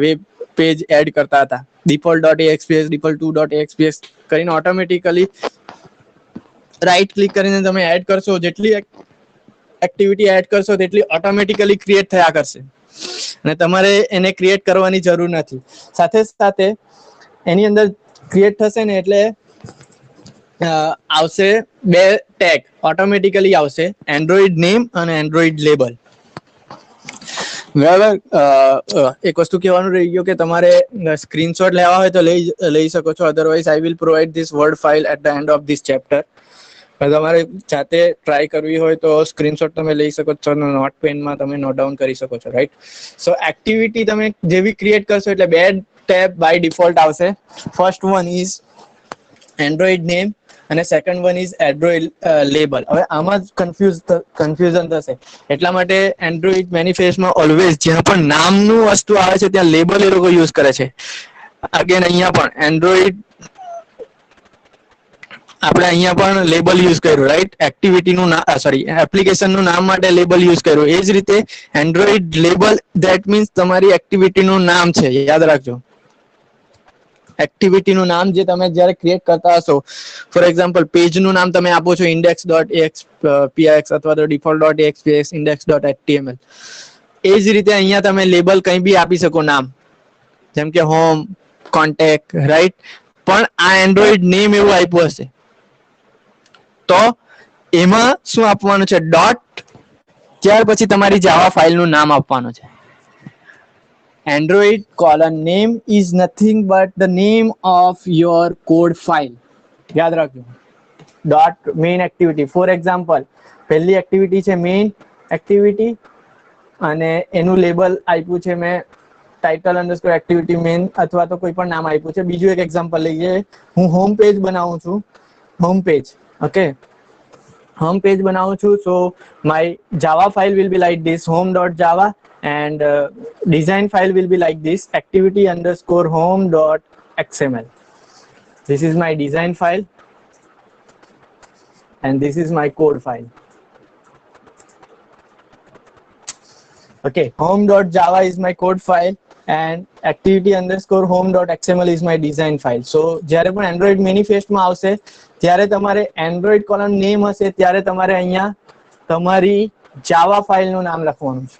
વેબ પેજ એડ કરતા હતા, default.axps, default2.axps કરીને ઓટોમેટિકલી રાઈટ ક્લિક કરીને તમે એડ કરશો, જેટલી એક્ટિવિટી એડ કરશો તેટલી ઓટોમેટિકલી ક્રિએટ થયા કરશે, અને તમારે એને ક્રિએટ કરવાની જરૂર નથી. સાથે સાથે એની અંદર ક્રિએટ થશે ને એટલે આવશે બે ટેગ ઓટોમેટિકલી આવશે, એન્ડ્રોઈડ નેમ અને એન્ડ્રોઈડ લેબલ. બરાબર. એક વસ્તુ કહેવાનું રહી ગયું કે તમારે સ્ક્રીનશોટ લેવા હોય તો લઈ શકો છો, otherwise I will provide this word file at the end of this chapter. તમારે જાતે ટ્રાય કરવી હોય તો સ્ક્રીનશોટ તમે લઈ શકો છો, નોટ પેનમાં તમે નોટ ડાઉન કરી શકો છો, રાઈટ. સો એક્ટિવિટી તમે જેવી ક્રિએટ કરશો એટલે બે ટેબ બાય ડિફોલ્ટ આવશે. First one is Android name અને second one is Android label. હવે આમાં જ કન્ફ્યુઝન થશે, એટલા માટે એન્ડ્રોઈડ મેનિફેસ્ટમાં ઓલવેઝ જ્યાં પણ નામનું વસ્તુ આવે છે ત્યાં લેબલ એ લોકો યુઝ કરે છે. અગેન અહીંયા પણ એન્ડ્રોઈડ આપણે અહીંયા પણ લેબલ યુઝ કર્યું, રાઈટ. એક્ટિવિટીનું સોરી એપ્લિકેશનનું નામ માટે લેબલ યુઝ કર્યું. એ જ રીતે એન્ડ્રોઈડ લેબલ ધેટ મીન્સ તમારી એક્ટિવિટીનું નામ છે, યાદ રાખજો. એક્ટિવિટીનું નામ જે તમે જ્યારે ક્રિએટ કરતા હશો, ફોર એક્ઝામ્પલ પેજનું નામ તમે આપો છો index.axpix અથવા તો default.axpx, index.html. એ જ રીતે અહીંયા તમે લેબલ કંઈ બી આપી શકો નામ, જેમ કે હોમ, કોન્ટેક્ટ, રાઈટ. પણ આ એન્ડ્રોઈડ નેમ એવું આપ્યું હશે તો એમાં શું આપવાનું છે? ડોટ, ત્યાર પછી તમારી જાવા ફાઇલનું નામ આપવાનું છે. Android colon name is nothing but the name of your code file. યાદ રાખજો. Dot main activity, for example પહેલી એક્ટિવિટી છે મેઇન એક્ટિવિટી અને એનું લેબલ આપ્યું છે મેં ટાઇટલ અંડરસ્કોર એક્ટિવિટી મેઇન અથવા તો કોઈ પણ નામ આપ્યું છે. બીજું એક એક્ઝામ્પલ લઈએ, હું હોમ પેજ બનાવું છું, home page. Okay, home page બનાવું છું. સો my Java file will be like this, home.java, and design file will be like this, activity underscore home.xml. This is my design file and this is my code file. Okay, home.java is my code file and activity underscore home.xml is my design file. So જ્યારે પણ Android manifest માં આવશે ત્યારે તમારે Android column name હશે ત્યારે તમારે અહીંયા તમારી જાવા ફાઇલનું નામ લખવાનું છે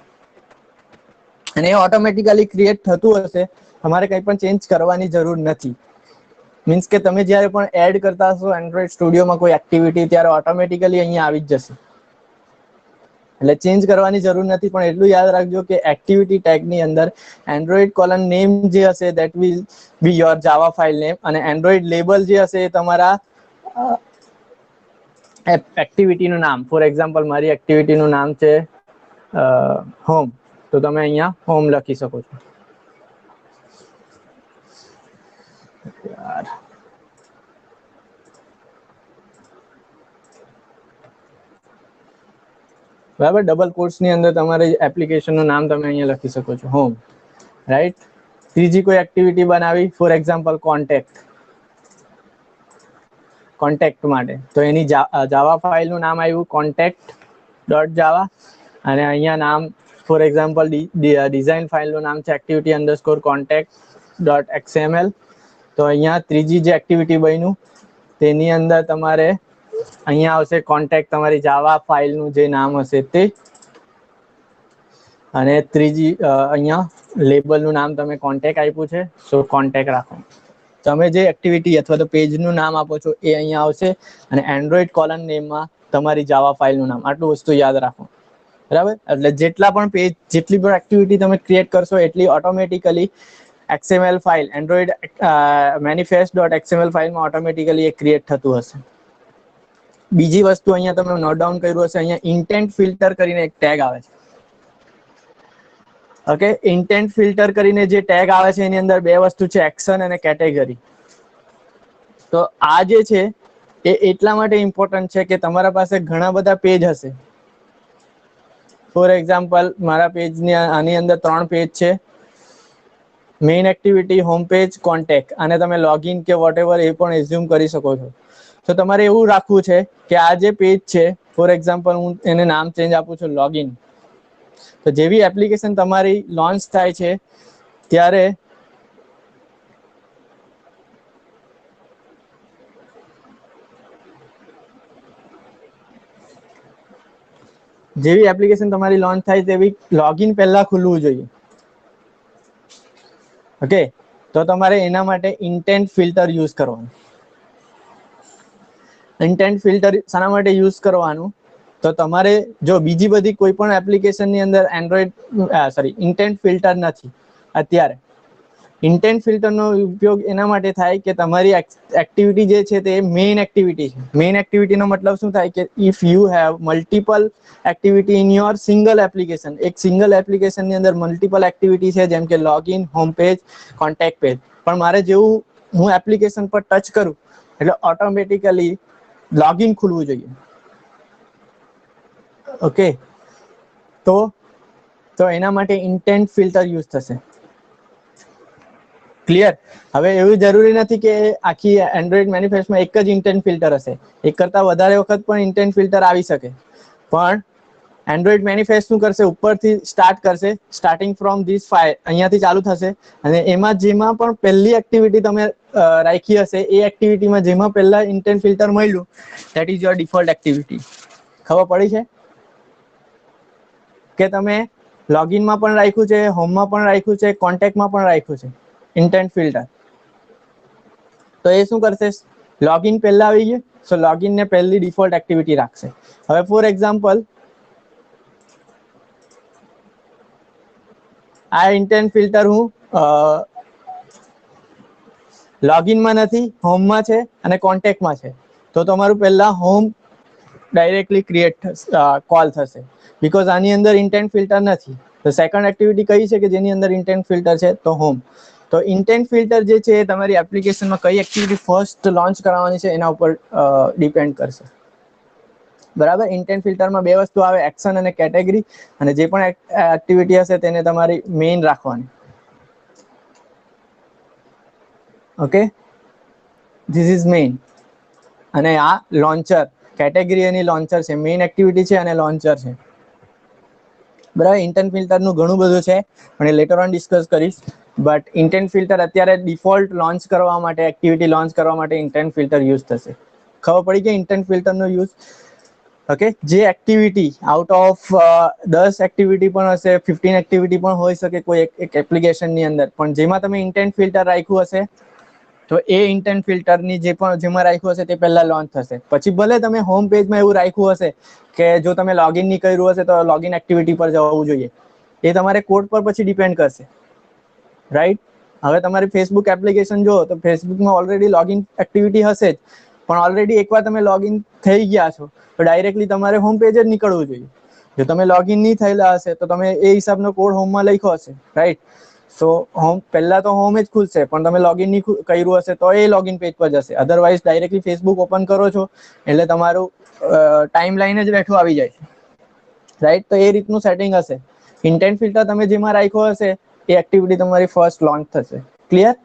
અને એ ઓટોમેટિકલી ક્રિએટ થતું હશે, તમારે કંઈ પણ ચેન્જ કરવાની જરૂર નથી. મીન્સ કે તમે જ્યારે પણ એડ કરતા હશો એન્ડ્રોઈડ સ્ટુડિયોમાં કોઈ એક્ટિવિટી ત્યારે ઓટોમેટિકલી અહીંયા આવી જ જશે, એટલે ચેન્જ કરવાની જરૂર નથી. પણ એટલું યાદ રાખજો કે એક્ટિવિટી ટેગની અંદર એન્ડ્રોઈડ કોલન નેમ જે હશે that will be your Java file name અને એન્ડ્રોઈડ લેબલ જે હશે એ તમારા એક્ટિવિટીનું નામ. ફોર એક્ઝામ્પલ મારી એક્ટિવિટીનું નામ છે હોમ, તો તમે અહીંયા હોમ લખી શકો છો. યાર બરાબર, ડબલ કોટ્સની અંદર તમારે એપ્લિકેશનનું નામ તમે અહીંયા લખી શકો છો, હોમ, રાઈટ. ત્રીજી કોઈ એક્ટિવિટી બનાવી, ફોર એક્ઝામ્પલ કોન્ટેક્ટ માટે, તો એની જાવા ફાઇલનું નામ આવ્યું contact.java અને અહીંયા નામ ફોર એક્ઝામ્પલ ડિઝાઇન ફાઇલનું નામ છે activity underscore contact.xml. તો અહીંયા ત્રીજી જે એક્ટિવિટી બન્યું તેની અંદર તમારે અહીંયા આવશે કોન્ટેક્ટ, તમારી જાવા ફાઇલનું જે નામ હશે તે, અને ત્રીજી અહીંયા લેબલનું નામ તમે કોન્ટેક્ટ આપ્યું છે, સો કોન્ટેક્ટ રાખો. તમે જે એક્ટિવિટી અથવા તો પેજનું નામ આપો છો એ અહીંયા આવશે અને એન્ડ્રોઈડ કોલન નેમમાં તમારી જાવા ફાઇલનું નામ. આટલું વસ્તુ યાદ રાખો, બરાબર. એટલે જેટલા પણ પેજ, જેટલી પણ એક્ટિવિટી તમે ક્રિએટ કરશો એટલી automatically XML file, Android manifest.xml ફાઇલમાં ઓટોમેટિકલી એ ક્રિએટ થતું હશે. બીજી વસ્તુ અહીંયા તમે નોટ ડાઉન કર્યું હશે, અહીંયા ઇન્ટેન્ટ ફિલ્ટર કરીને એક ટેગ આવે છે. ઓકે, ઇન્ટેન્ટ ફિલ્ટર કરીને જે ટેગ આવે છે એની અંદર બે વસ્તુ છે, એક્શન અને કેટેગરી. તો આ જે છે એ એટલા માટે ઇમ્પોર્ટન્ટ છે કે તમારા પાસે ઘણા બધા પેજ હશે. ફોર એક્ઝામ્પલ મારા પેજની આની અંદર 3 પેજ છે, main activity, home page, contact, અને તમે લોગિન કે વોટેવર એ પણ એઝ્યુમ કરી શકો છો. તો તમારે એવું રાખવું છે કે આ જે પેજ છે, ફોર એક્ઝામ્પલ હું એને નામ ચેન્જ આપું છું લોગિન. તો જેવી એપ્લિકેશન તમારી લોન્ચ થાય છે ત્યારે તેવી લોગિન પહેલા ખુલવું જોઈએ. ઓકે, તો તમારે એના માટે ઇન્ટેન્ટ ફિલ્ટર યુઝ કરવાનું. ઇન્ટેન્ટ ફિલ્ટર શાના માટે યુઝ કરવાનું, તો તમારે જો બીજી બધી કોઈ પણ એપ્લિકેશનની અંદર ઇન્ટેન્ટ ફિલ્ટર નથી અત્યારે. ઇન્ટેન્ટ ફિલ્ટરનો ઉપયોગ એના માટે થાય કે તમારી એક્ટિવિટી જે છે તે મેઇન એક્ટિવિટી છે. મેઇન એક્ટિવિટીનો મતલબ શું થાય કે if you have multiple activity in your single application, એક સિંગલ એપ્લિકેશનની અંદર મલ્ટિપલ એક્ટિવિટી છે, જેમ કે login, home page, contact page, પણ મારે જેવું હું એપ્લિકેશન પર ટચ કરું એટલે ઓટોમેટિકલી લોગિન ખુલવું જોઈએ. ઓકે, તો એના માટે ઇન્ટેન્ટ ફિલ્ટર યુઝ થશે. ક્લિયર? હવે એવું જરૂરી નથી કે આખી એન્ડ્રોઇડ મેનિફેસ્ટમાં એક જ ઇન્ટેન્ટ ફિલ્ટર હશે. એક કરતા વધારે વખત પણ ઇન્ટેન્ટ ફિલ્ટર આવી શકે, પણ એન્ડ્રોઇડ મેનિફેસ્ટ શું કરશે, ઉપરથી સ્ટાર્ટ કરશે, સ્ટાર્ટિંગ ફ્રોમ ધીસ ફાઇલ, અહીંયાથી ચાલુ થશે, અને એમાં જેમાં પણ પહેલી એક્ટિવિટી તમે રાખી હશે એ એક્ટિવિટીમાં જેમાં પહેલા ઇન્ટેન્ટ ફિલ્ટર મળ્યું that is your default activity. ખબર પડી છે કે તમે લોગિનમાં પણ રાખ્યું છે, હોમમાં પણ રાખ્યું છે, કોન્ટેક્ટમાં પણ રાખ્યું છે ઇન્ટેન્ટ ફિલ્ટર. તો એ શું કરશે, લોગિન પહેલા આવી ગયું, સો લોગિન ને પહેલી ડિફોલ્ટ એક્ટિવિટી રાખશે. હવે ફોર એક્ઝામ્પલ આ ઇન્ટેન્ટ ફિલ્ટર હું લોગિનમાં નથી, હોમમાં છે અને કોન્ટેક્ટમાં છે, તો તમારું પહેલા હોમ ડાયરેક્ટલી કોલ થશે, બીકોઝ આની અંદર ઇન્ટેન્ટ ફિલ્ટર નથી. તો સેકન્ડ એક્ટિવિટી કઈ છે કે જેની અંદર ઇન્ટેન્ટ ફિલ્ટર છે, તો હોમ. તો ઇન્ટેન્ટ ફિલ્ટર જે છે તમારી એપ્લિકેશનમાં કઈ એક્ટિવિટી ફર્સ્ટ લોન્ચ કરાવવાની છે એના ઉપર ડિપેન્ડ કરશે. બરાબર? ઇન્ટેન્ટ ફિલ્ટરમાં બે વસ્તુ આવે, એક્શન અને કેટેગરી, અને જે પણ એક્ટિવિટી હશે તેને તમારી મેઇન રાખવાની. Okay, this is main. અને આ લોન્ચર કેટેગરી એની લોન્ચર છે, મેઇન એક્ટિવિટી છે અને લોન્ચર છે. બરાબર? ઇન્ટેન્ટ ફિલ્ટરનું ઘણું બધું છે અને લેટર ઓન ડિસ્કસ કરીશ, બટ ઇન્ટેન્ટ ફિલ્ટર અત્યારે ડિફોલ્ટ લોન્ચ કરવા માટે, એક્ટિવિટી લોન્ચ કરવા માટે ઇન્ટેન્ટ ફિલ્ટર યુઝ થશે. ખબર પડી કે ઇન્ટેન્ટ ફિલ્ટરનો યુઝ? ઓકે, જે એક્ટિવિટી આઉટ ઓફ 10 એક્ટિવિટી પણ હશે, 15 એક્ટિવિટી પણ હોઈ શકે કોઈ એક એપ્લિકેશનની અંદર, પણ જેમાં તમે ઇન્ટેન્ટ ફિલ્ટર રાખ્યું હશે તો એ ઇન્ટેન્ટ ફિલ્ટરની જેમાં રાખ્યું હશે તે પહેલા લોન્ચ થશે. પછી ભલે તમે હોમ પેજમાં એવું રાખ્યું હશે કે જો તમે લોગિન નહીં કર્યું હશે તો લોગિન એક્ટિવિટી પર જવું જોઈએ, એ તમારે કોડ પર પછી ડિપેન્ડ કરશે. રાઈટ? હવે તમારી ફેસબુક એપ્લિકેશન જો તો ફેસબુકમાં ઓલરેડી લોગિન એક્ટિવિટી હશે જ, પણ ઓલરેડી એકવાર તમે લોગિન થઈ ગયા છો તો ડાયરેક્ટલી તમારે હોમ પેજ જ નીકળવું જોઈએ. જો તમે લોગિન નહીં થયેલા હશે તો તમે એ હિસાબનો કોડ હોમમાં લખ્યો હશે, રાઈટ? સો હોમ પહેલા તો હોમ જ ખુલશે, પણ તમે લોગિન નહીં કર્યું હશે તો એ લોગિન પેજ પર જશે. અધરવાઇઝ ડાયરેક્ટલી ફેસબુક ઓપન કરો છો એટલે તમારું ટાઈમ લાઈન જ બેઠું આવી જાય છે, રાઈટ? તો એ રીતનું સેટિંગ હશે. ઇન્ટેન્ટ ફિલ્ટર તમે જેમાં રાખ્યો હશે એ એક્ટિવિટી તમારી ફર્સ્ટ લોન્ચ થશે. ક્લિયર?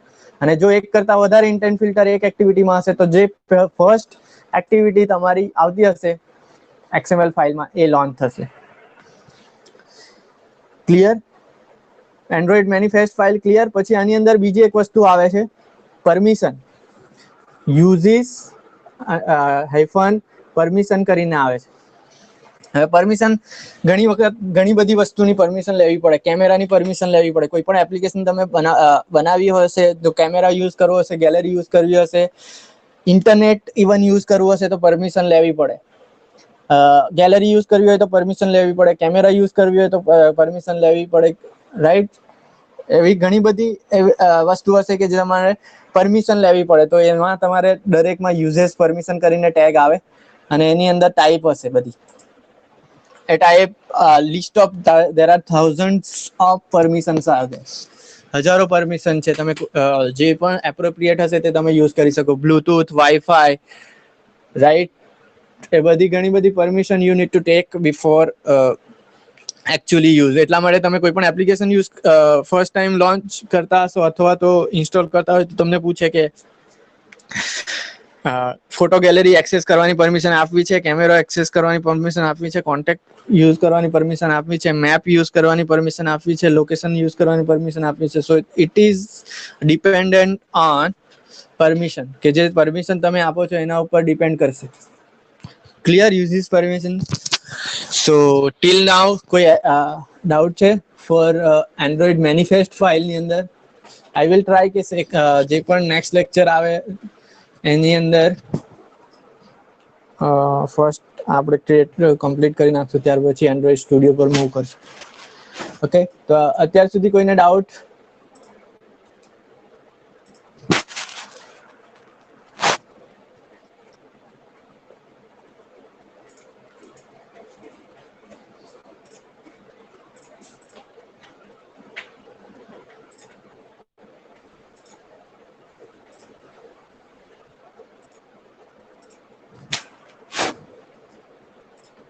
અને જો એક કરતા વધારે ઇન્ટેન્ટ ફિલ્ટર એક એક્ટિવિટીમાં હશે તો જે ફર્સ્ટ એક્ટિવિટી તમારી આવતી હશે XML ફાઇલમાં એ લોન્ચ થશે. Clear? Android manifest file clear? પછી આની અંદર બીજી એક વસ્તુ આવે છે, પરમિશન. યુઝિસ હાયફન પરમિશન કરીને આવે છે. હવે પરમિશન ઘણી વખત ઘણી બધી વસ્તુની પરમિશન લેવી પડે. કેમેરાની પરમિશન લેવી પડે. કોઈ પણ એપ્લિકેશન તમે બનાવી હશે તો કેમેરા યુઝ કરવો હશે, ગેલેરી યુઝ કરવી હશે, ઇન્ટરનેટ ઇવન યુઝ કરવું હશે તો પરમિશન લેવી પડે. ગેલેરી યુઝ કરવી હોય તો પરમિશન લેવી પડે, કેમેરા યુઝ કરવી હોય તો પરમિશન લેવી પડે, રાઈટ? એવી ઘણી બધી વસ્તુ હશે કે જે તમારે પરમિશન લેવી પડે. તો એમાં તમારે દરેકમાં યુઝર્સ પરમિશન કરીને ટેગ આવે અને એની અંદર ટાઈપ હશે બધી. A type list of there are thousands of permissions are there. હજારો પરમિશન છે. તમે જે પણ એપ્રોપ્રિએટ હશે તે તમે યુઝ કરી શકો. Bluetooth, wifi, right? એ બધી ઘણી બધી permission you need to take before actually use. એટલા માટે તમે કોઈ પણ application use first time launch કરતા હશો અથવા તો ઇન્સ્ટોલ કરતા હોય તો તમને પૂછે કે ફોટો ગેલેરી એક્સેસ કરવાની પરમિશન આપવી છે, કેમેરો એક્સેસ કરવાની પરમિશન આપવી છે, કોન્ટેક્ટ યુઝ કરવાની પરમિશન આપવી છે, મેપ યુઝ કરવાની પરમિશન આપવી છે, લોકેશન યુઝ કરવાની પરમિશન આપવી છે. So it is dependent on permission, કે જે પરમિશન તમે આપો છો એના ઉપર ડિપેન્ડ કરશે. Clear? Uses permission. So till now કોઈ ડાઉટ છે ફોર એન્ડ્રોઇડ મેનિફેસ્ટ ફાઇલની અંદર? આઈ વિલ ટ્રાય કે જે પણ નેક્સ્ટ લેક્ચર આવે એની અંદર ફર્સ્ટ આપણે ક્રિએટ કમ્પ્લીટ કરી નાખશું, ત્યાર પછી એન્ડ્રોઈડ સ્ટુડિયો પર મૂવ કરશું. ઓકે, તો અત્યાર સુધી કોઈને ડાઉટ?